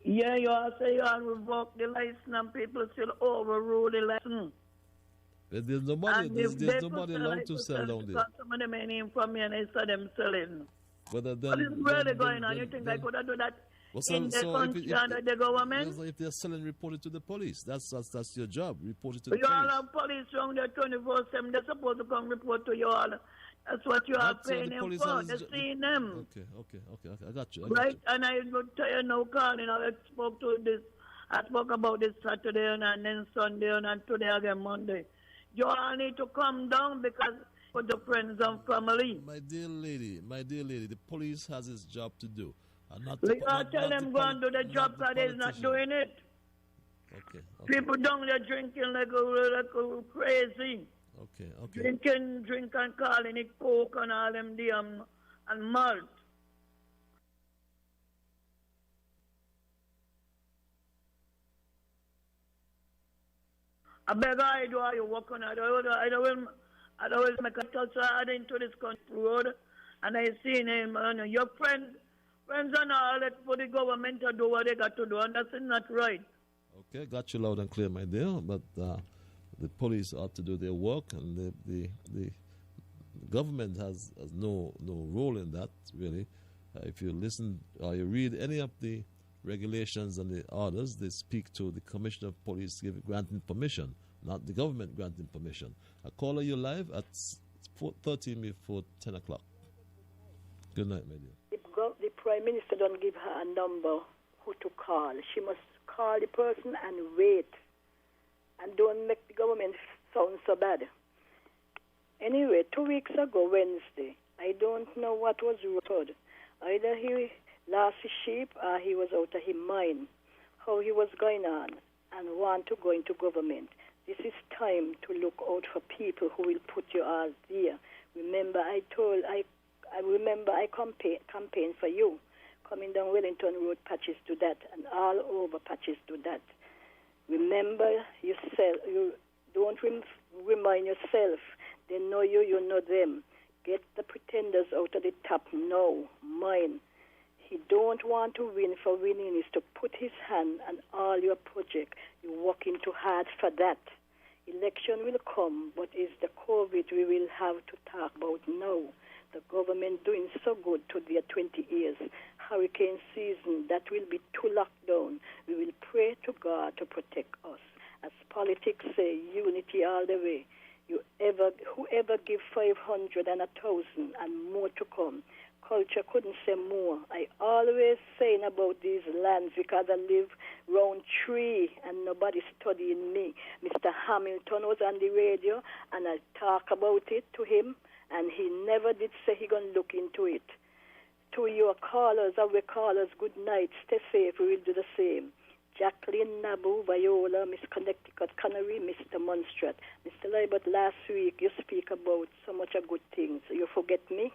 Yeah, you all say you all revoke the license and people still overrule the license. There's nobody allowed to sell down there. Some of them ain't in from me and they saw them selling. Whether then, What is really going on? You think I could have done that in the country under the government? If they're selling, report it to the police. That's your job. Report it to the You all police. have police around there 24/7. They're supposed to come report to you all. That's what you are paying them for. They're seeing them. Okay. I got you. Right? And I would tell you now, Colin, I spoke about this Saturday and then Sunday and today again Monday. You all need to come down because for the friends and family. My dear lady, the police has its job to do. And not tell them go and do the job because they're not doing it. Okay. People down there drinking like crazy. Okay. Drink and calling it coke and all them damn and malt. I beg I do are you working? I don't make a touch into this country road, and I seen him and your friends and all that for the government to do what they got to do, and that's not right. Okay, got you loud and clear, my dear. But the police ought to do their work, and the government has no role in that really. If you listen or you read any of the regulations and the orders, they speak to the Commissioner of Police granting permission, not the government granting permission. I call you live at 13 before 10 o'clock. Good night, my dear. If the Prime Minister don't give her a number who to call, she must call the person and wait. And don't make the government sound so bad. Anyway, 2 weeks ago, Wednesday, I don't know what was reported. Either he lost his sheep or he was out of his mind, how he was going on and want to go into government. This is time to look out for people who will put you all there. Remember, I campaigned for you. Coming down Wellington Road, Patches do that, and all over Patches do that. Remember yourself. You don't remind yourself. They know you, you know them. Get the pretenders out of the top now. Mine. He don't want to win for winning. Is to put his hand on all your project. You're working too hard for that. Election will come, but it's the COVID we will have to talk about now. The government doing so good to their 20 years. Hurricane season, that will be too locked down. We will pray to God to protect us. As politics say, unity all the way. Whoever give 500 and 1,000 and more to come. Culture couldn't say more. I always saying about these lands because I live round tree and nobody studying me. Mr. Hamilton was on the radio and I talk about it to him and he never did say he gonna look into it. To your callers, our callers, good night. Stay safe. We will do the same. Jacqueline, Nabu, Viola, Miss Connecticut, Canary, Mr. Monstrat. Mr. Liburd, last week you speak about so much of good things. You forget me?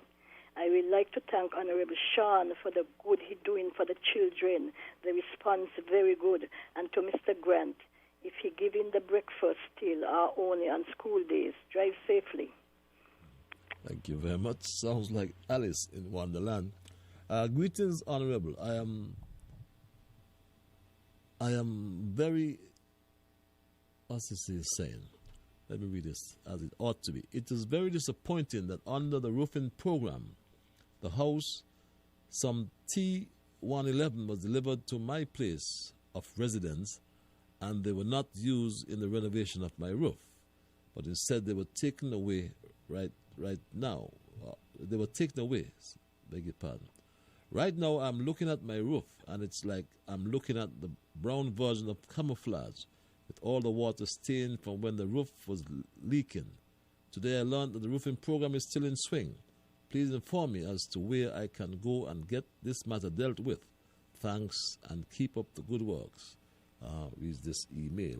I would like to thank Honorable Sean for the good he doing for the children. The response very good. And to Mr. Grant, if he giving the breakfast still or only on school days, drive safely. Thank you very much. Sounds like Alice in Wonderland. Greetings, Honorable. I am very, what's this saying? Let me read this as it ought to be. It is very disappointing that under the roofing program, the house, some T-111 was delivered to my place of residence and they were not used in the renovation of my roof. But instead they were taken away right now. They were taken away, beg your pardon. Right now I'm looking at my roof and it's like I'm looking at the brown version of camouflage with all the water stained from when the roof was leaking. Today I learned that the roofing program is still in swing. Please inform me as to where I can go and get this matter dealt with. Thanks and keep up the good works. Reads this email.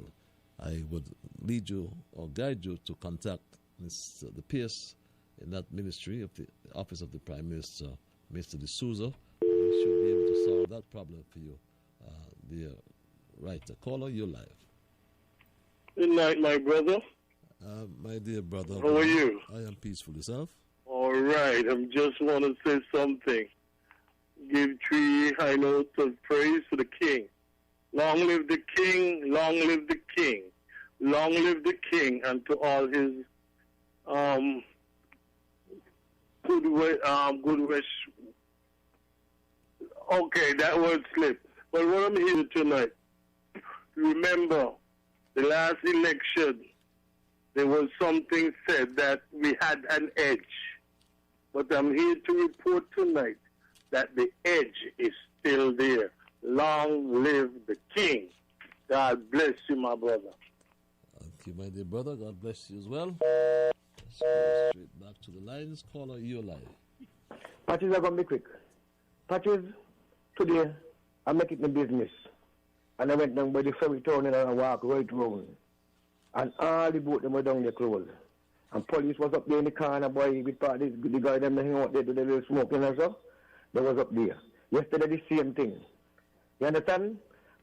I would lead you or guide you to contact the Pierce in that ministry of the office of the Prime Minister, Mr. D'Souza. He should be able to solve that problem for you. Dear writer, caller, you're live. Good night, my brother. My dear brother. How are you? I am peaceful. Yourself? All right. I just want to say something. Give 3 high notes of praise to the King. Long live the King. Long live the King. Long live the King, and to all his good wish Okay, that word slip. But what I'm here tonight, remember, the last election, there was something said that we had an edge. But I'm here to report tonight that the edge is still there. Long live the king. God bless you, my brother. Thank you, my dear brother. God bless you as well. Let's go straight back to the lines. Caller, you're live. Patches are going to be quick. Patches, today, I make it my business. And I went down by the ferry town and I walked right round. And all the boat them were down there closed. And police was up there in the corner, boy, with parties, the guy them hang out there to the little smoking and stuff. They was up there. Yesterday, the same thing. You understand?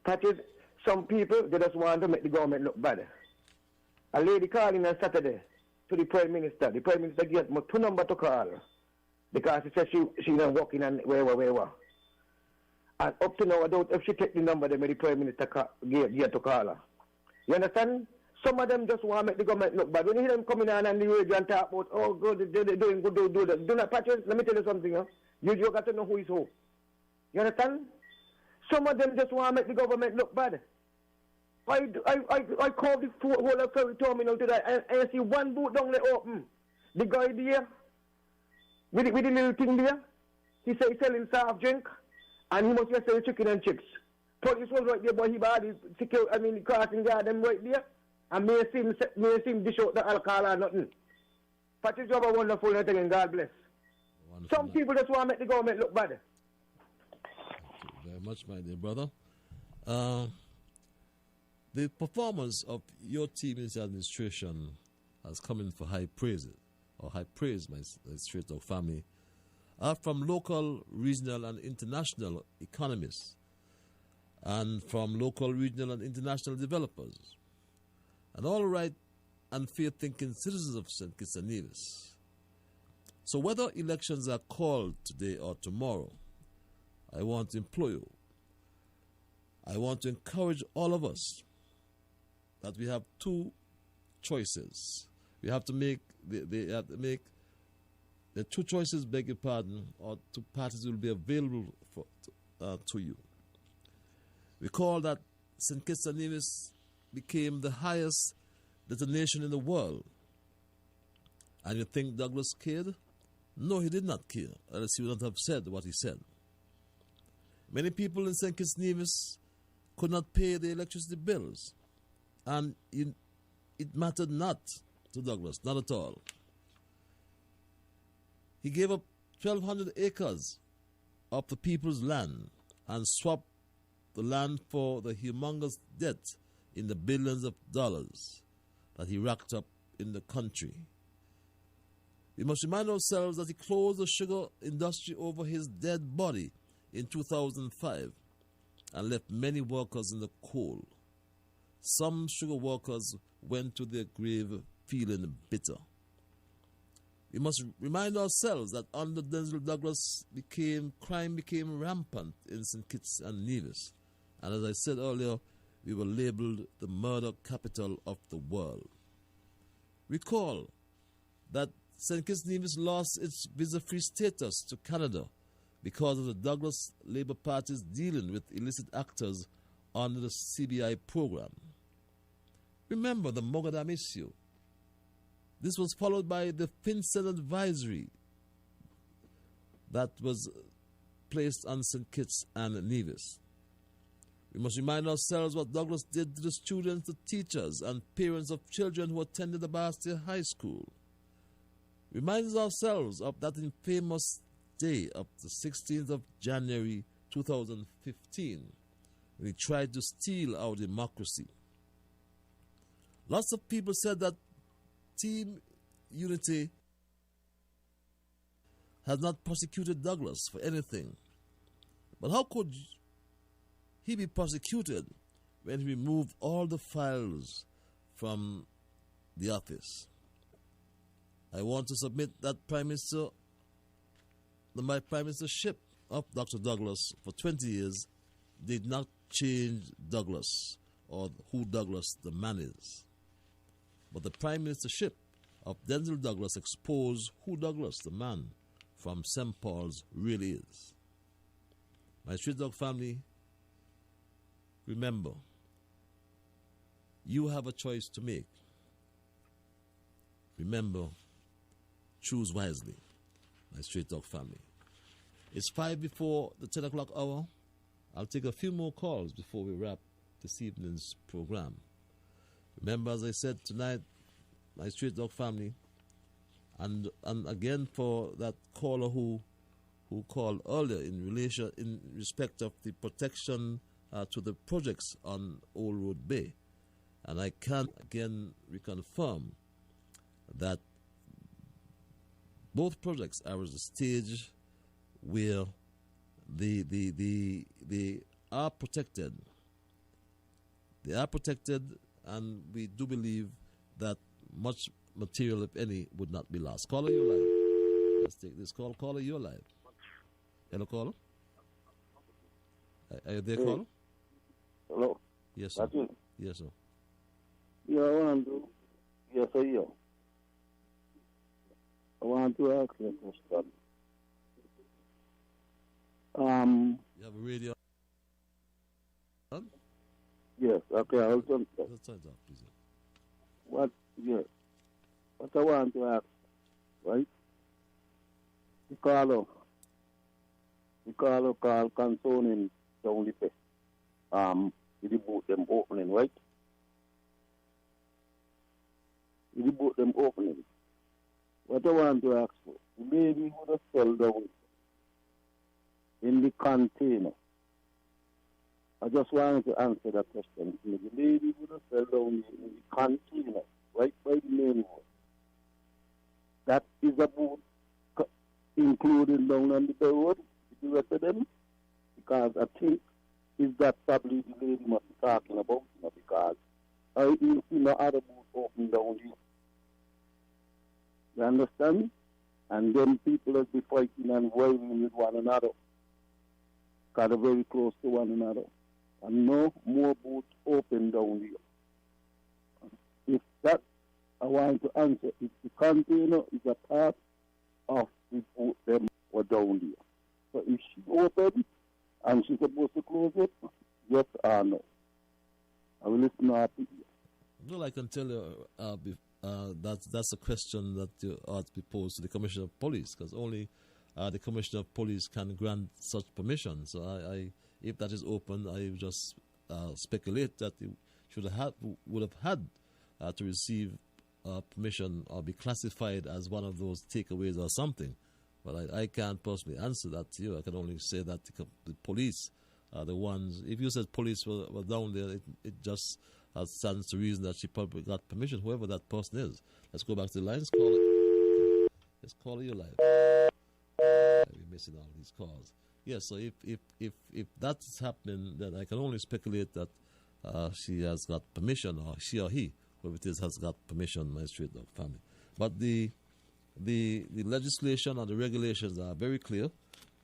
Patches, some people, they just want to make the government look bad. A lady called in on Saturday to the Prime Minister. The Prime Minister gave me 2 numbers to call because she said she not working on where. And up to now, I don't if she take the number that the Prime Minister gave to call her. You understand? Some of them just want to make the government look bad. When you hear them coming on the radio and talk about, oh, good, they're doing good, do that. Do not, Patches, let me tell you something. Huh? You got to know who is who. You understand? Some of them just want to make the government look bad. I called the whole of ferry terminal today and I see one boot down there open. The guy there, with the little thing there, he said he's selling soft drink and he must be selling chicken and chips. Police was right there, but he bad the crossing guard them right there. And may see him dish out the alcohol or nothing. Patches, you have a wonderful night again, God bless. Wonderful Some people just want to make the government look bad. Thank you very much, my dear brother. The performance of your team in the administration has come in for high praise, my straight talk family, from local, regional, and international economists, and from local, regional, and international developers, and all right and fair-thinking citizens of St. Kitts and Nevis. So whether elections are called today or tomorrow, I want to implore you, I want to encourage all of us that we have 2 choices. We have to make the 2 choices, beg your pardon, or 2 parties will be available to you. Recall that St. Kitts and Nevis became the highest destination in the world. And you think Douglas cared? No, he did not care, else he would not have said what he said. Many people in St. Kitts and Nevis could not pay the electricity bills. And it mattered not to Douglas, not at all. He gave up 1,200 acres of the people's land and swapped the land for the humongous debt in the billions of dollars that he racked up in the country. We must remind ourselves that he closed the sugar industry over his dead body in 2005 and left many workers in the cold. Some sugar workers went to their grave feeling bitter. We must remind ourselves that under Denzel Douglas, crime became rampant in St. Kitts and Nevis. And as I said earlier, we were labeled the murder capital of the world. Recall that St. Kitts and Nevis lost its visa-free status to Canada because of the Douglas Labour Party's dealing with illicit actors under the CBI program. Remember the Mogadam issue. This was followed by the FinCEN advisory that was placed on St. Kitts and Nevis. We must remind ourselves what Douglas did to the students, the teachers, and parents of children who attended the Bastia High School. Remind ourselves of that infamous day of the 16th of January 2015 when he tried to steal our democracy. Lots of people said that Team Unity has not prosecuted Douglas for anything. But how could he be prosecuted when he removed all the files from the office? I want to submit that the Prime Ministership of Dr. Douglas for 20 years did not change Douglas or who Douglas the man is. But the Prime Ministership of Denzel Douglas exposed who Douglas the man from St. Paul's really is. My Street Dog family, remember, you have a choice to make. Remember, choose wisely, my Street Dog family. It's 5 before the 10 o'clock hour. I'll take a few more calls before we wrap this evening's program. Remember, as I said tonight, my Street Dog family, and again for that caller who called earlier in respect of the protection to the projects on Old Road Bay, and I can again reconfirm that both projects are at a stage where they are protected. They are protected, and we do believe that much material, if any, would not be lost. Caller, you're live. Let's take this call. Caller, you're live. Hello, caller. Are you there, caller? Hello. Yes, sir. That's it. Yes, sir. Yeah, I want to. Yes, I am. I want to ask you a question. You have a radio on? Yes, okay, I'll turn it off. Let's turn it off, please. What I want to ask, right? The caller call concerning the only pay. The boat them opening, right? The boat them opening. What I want to ask for, the lady would have fell down in the container. I just wanted to answer that question. The lady would have fell down in the container, right by the main road. That is a boat including down on the road, the rest of them, because I think is that probably the lady must be talking about, because I didn't see no other boat open down here. You understand? And then people will be fighting and warring with one another, because they're very close to one another. And no more boats open down here. If that, I want to answer, if the container is a part of the boat, them were down there. So if she opened and she's supposed to close it, yes or no? I will listen to her. Well, I can tell you that's a question that ought to be posed to the Commissioner of Police, because only the Commissioner of Police can grant such permission. So I if that is open, I just speculate that it would have had to receive permission or be classified as one of those takeaways or something. But I can't personally answer that to you. I can only say that the police are the ones. If you said police were down there, it just stands to reason that she probably got permission, whoever that person is. Let's go back to the lines. Let's call you live. We're missing all these calls. Yes, so if that's happening, then I can only speculate that she has got permission, or she or he, whoever it is, has got permission, my Street Dog family. But the legislation and the regulations are very clear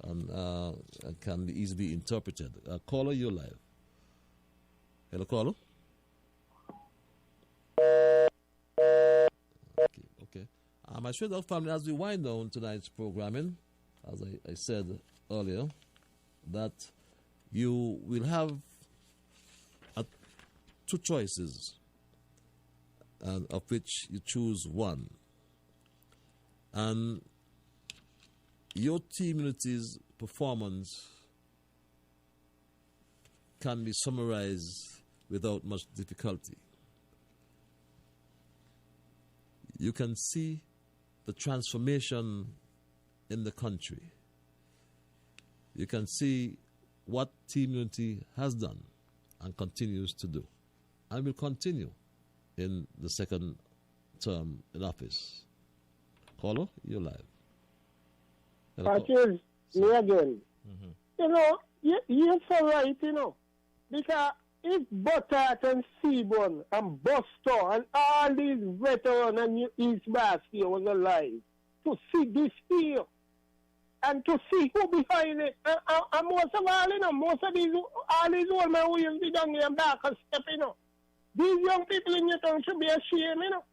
and can be easily interpreted. Caller, you're live. Hello, caller. Okay. My Street Dog family, as we wind down tonight's programming, as I said earlier, that you will have two choices, and of which you choose one. And your team unity's performance can be summarized without much difficulty. You can see the transformation in the country. You can see what Team Unity has done and continues to do, and will continue in the second term in office. Caller, you're live. Patches, me again. You know, you're so right, because if Buttart and Seaborn and Buster and all these veterans and East Bastia was alive, to see this here and to see who behind it, and most of all, most of all these old men who used to be down here back and step, these young people in your town should be ashamed,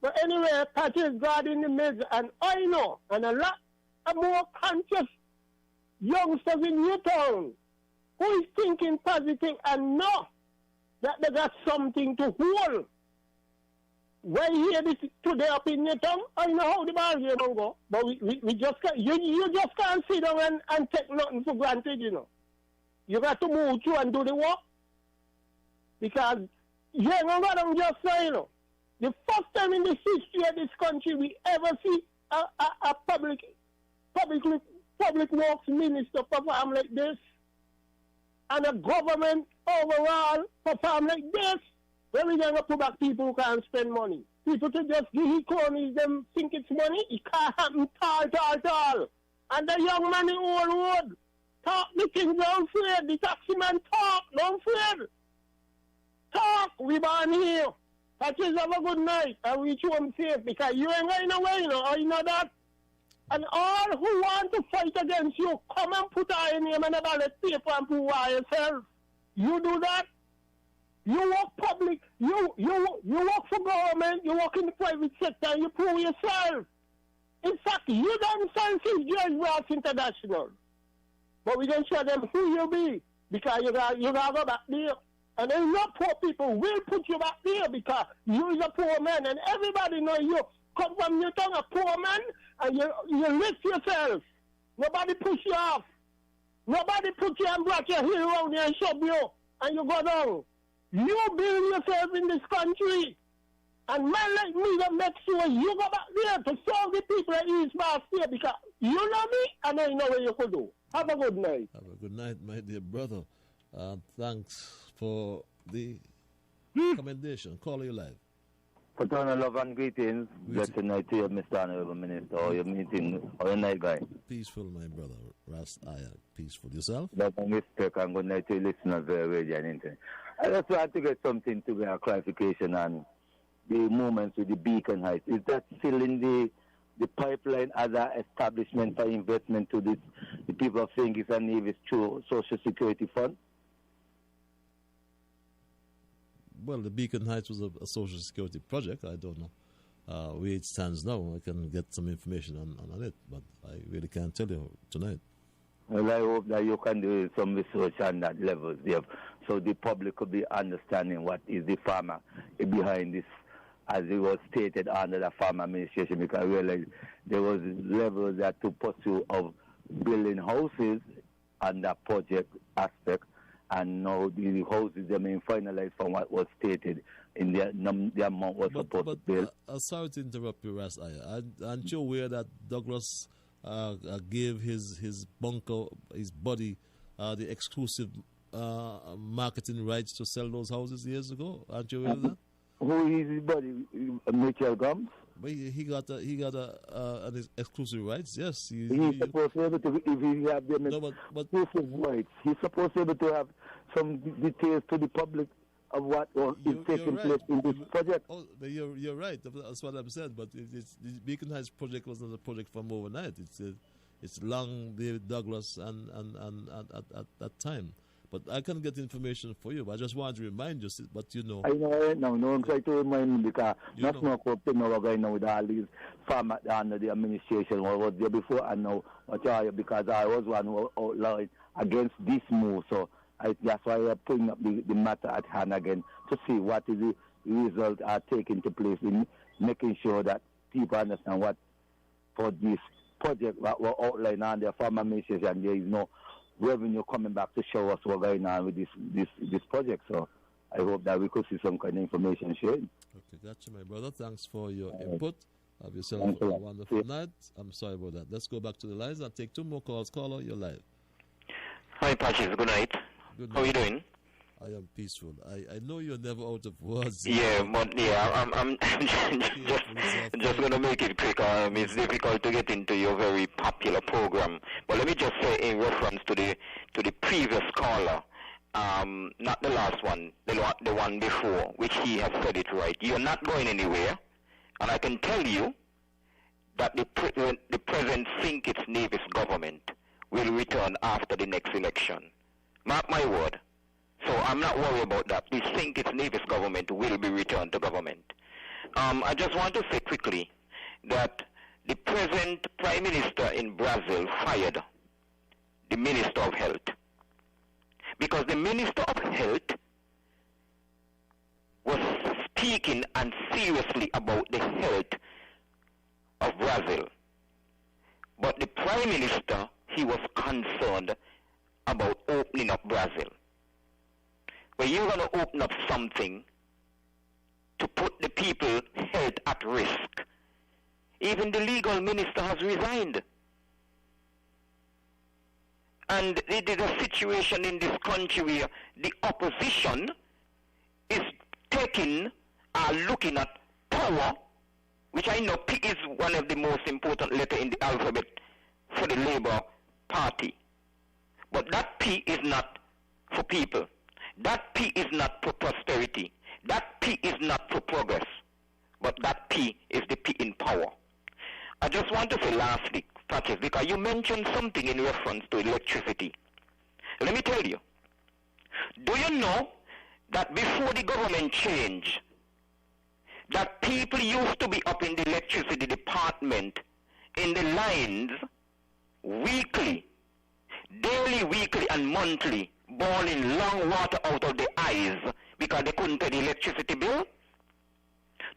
But anyway, Patches God in the midst, and I know, and a lot more conscious youngsters in Newtown who is thinking positive and know that they got something to hold. When you hear this today up in Newtown, I know how the ball game will go, but we just can't, you just can't sit down and take nothing for granted, you know. You got to move through and do the work. Because you ain't gonna go just say, you know. The first time in the history of this country we ever see a public works minister perform like this, and a government overall perform like this. Where we gonna put back people who can't spend money? People to just give economies them think it's money? It can't happen all. And the young man in old road talk the things don't afraid. The taxi man talk, don't afraid. Talk, we born here. Patches, have a good night and reach home safe, because you ain't going away, you know, I know that. And all who want to fight against you, come and put our name on a ballot paper and prove yourself. You do that. You work public, you work for government, you work in the private sector, and you prove yourself. In fact, you don't sense George Ross International. But we don't show them who you be, because you got to go back there. And then no poor people will put you back there because you is a poor man, and everybody know you come from Newtown, a poor man, and you lift yourself. Nobody push you off. Nobody put you and brought your heel around you and shove you, and you go down. You build yourself in this country. And man like me that make sure you go back there to solve the people at East Bar here, because you know me and I know what you could do. Have a good night. Have a good night, my dear brother. Thanks for the commendation. Call you live. Paternal love and greetings. Blessed night to you, Mr. Honorable Minister, or your meeting, or your night guy. Peaceful, my brother. Ras Aya. Peaceful. Yourself? Love and respect, and good night to you, listeners, radio and internet. I just want to get something to a clarification on the movements with the Beacon Heights. Is that still in the pipeline as an establishment for investment to this? The people of St. Kitts and Nevis through Social Security Fund? Well, the Beacon Heights was a social security project. I don't know where it stands now. I can get some information on it, but I really can't tell you tonight. Well, I hope that you can do some research on that level there, so the public could be understanding what is the farmer behind this, as it was stated under the farm administration, because I realized there was levels that to pursue of building houses on that project aspect, and now the houses are being finalized from what was stated in the amount was supposed to build. Sorry to interrupt you, Ras. Aren't you aware that Douglas gave his bunker, his body, the exclusive marketing rights to sell those houses years ago? Aren't you aware of that? Who is his body? Mitchell Gums? But he got an exclusive rights. Yes, he's supposed to be able to, if he have them exclusive rights, he's supposed to be able to have some details to the public of what is taking place in this project. Oh, you're right. That's what I'm saying. But the Beacon Heights project was not a project from overnight. It's long, David Douglas, and at that time. But I can get information for you. But I just want to remind you. But you know. I know. No, I'm trying to remind you because that's not what we're going now with all these farmers under the administration. What was there before and now? Because I was one who outlawed against this move. So that's why we're putting up the matter at hand again to see what is the results are taking to place in making sure that people understand what for this project that we're outlining on the farm administration. There is no revenue coming back to show us what's going on with this project. So I hope that we could see some kind of information shared. Okay, gotcha, my brother. Thanks for your input. Have yourself a wonderful night. I'm sorry about that. Let's go back to the lines and take two more calls. Caller, you're live. Hi, Patches. Good night. Good night. How are you doing? I am peaceful. I know you're never out of words. Yeah, but I'm just going to make it quick. It's difficult to get into your very popular program. But let me just say, in reference to the previous caller, not the last one, the one before, which he has said it right. You're not going anywhere, and I can tell you that the present St. Kitts Nevis government will return after the next election. Mark my word. So I'm not worried about that. The St. Kitts Nevis government will be returned to government. I just want to say quickly that the present Prime Minister in Brazil fired the Minister of Health. Because the Minister of Health was speaking and seriously about the health of Brazil. But the Prime Minister, he was concerned about opening up Brazil. Well, you're going to open up something to put the people's health at risk. Even the legal minister has resigned. And it is a situation in this country where the opposition is taking, looking at power, which I know P is one of the most important letters in the alphabet for the Labour Party. But that P is not for people. That P is not for prosperity. That P is not for progress. But that P is the P in power. I just want to say lastly, Patches, because you mentioned something in reference to electricity. Let me tell you. Do you know that before the government change, that people used to be up in the electricity department in the lines weekly, daily, weekly, and monthly, boiling long water out of their eyes because they couldn't pay the electricity bill?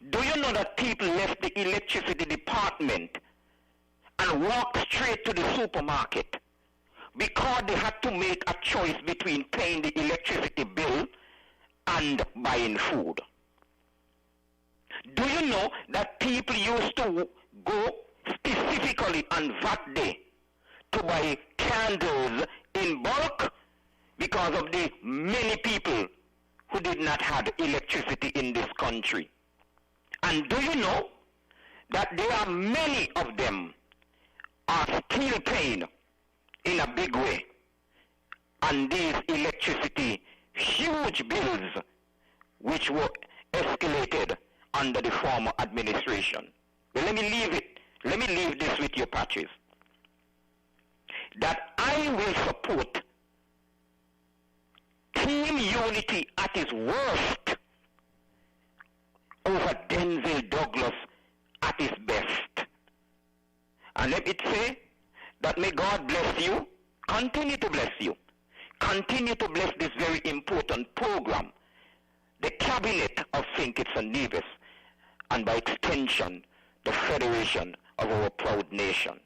Do you know that people left the electricity department and walked straight to the supermarket because they had to make a choice between paying the electricity bill and buying food? Do you know that people used to go specifically on that day to buy candles in bulk because of the many people who did not have electricity in this country? And do you know that there are many of them are still paying in a big way on these electricity huge bills which were escalated under the former administration? Well, let me leave this with you, Patches. That I will support Team Unity at its worst over Denzel Douglas at his best. And let me say that may God bless you, continue to bless you, continue to bless this very important program, the cabinet of St. Kitts and Nevis, and by extension, the federation of our proud nation.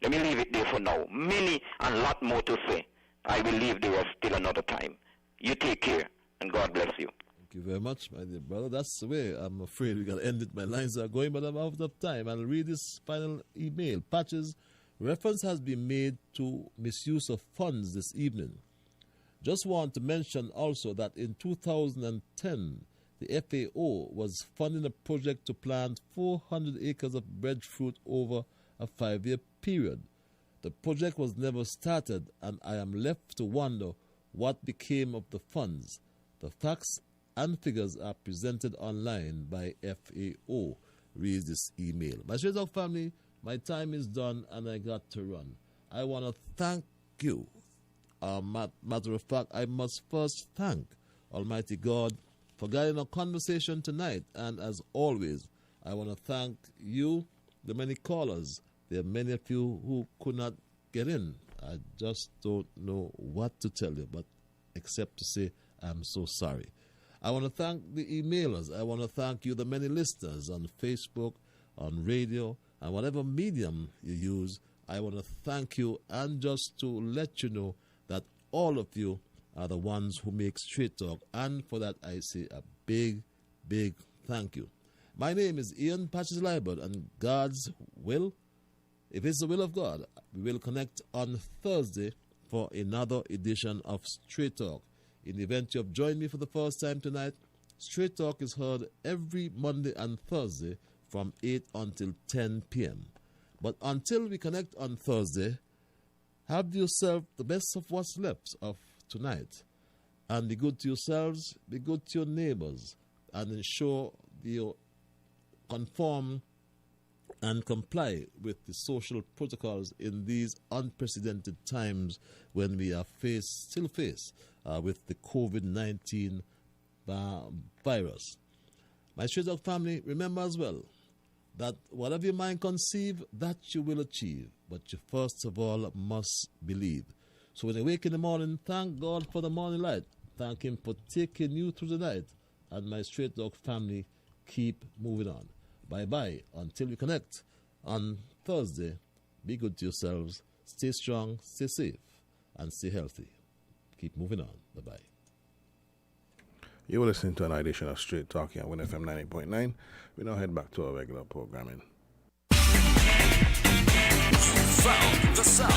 Let me leave it there for now. Many and lot more to say. I will leave the rest till another time. You take care, and God bless you. Thank you very much, my dear brother. That's the way. I'm afraid we got to end it. My lines are going, but I'm out of time. I'll read this final email. Patches, reference has been made to misuse of funds this evening. Just want to mention also that in 2010, the FAO was funding a project to plant 400 acres of breadfruit over a 5-year period. The project was never started, and I am left to wonder what became of the funds. The facts and figures are presented online by FAO. Read this email. My Straight Talk family, my time is done and I got to run. I want to thank you. Matter of fact, I must first thank Almighty God for guiding our conversation tonight. And as always, I want to thank you, the many callers. There are many of you who could not get in. I just don't know what to tell you, but except to say I'm so sorry. I want to thank the emailers. I want to thank you, the many listeners on Facebook, on radio, and whatever medium you use. I want to thank you, and just to let you know that all of you are the ones who make Straight Talk, and for that I say a big, big thank you. My name is Ian Patches Liburd, and God's will, if it's the will of God, we will connect on Thursday for another edition of Straight Talk. In the event you have joined me for the first time tonight, Straight Talk is heard every Monday and Thursday from 8 until 10 p.m. But until we connect on Thursday, have yourself the best of what's left of tonight. And be good to yourselves, be good to your neighbors, and ensure you conform and comply with the social protocols in these unprecedented times when we are still faced with the COVID-19 virus. My Straight Talk family, remember as well that whatever your mind conceive, that you will achieve. But you first of all must believe. So when you wake in the morning, thank God for the morning light. Thank Him for taking you through the night. And my Straight Talk family, keep moving on. Bye-bye until we connect on Thursday. Be good to yourselves. Stay strong, stay safe, and stay healthy. Keep moving on. Bye-bye. You were listening to an edition of Straight Talk here on Win FM 90.9. We now head back to our regular programming. Found the sound.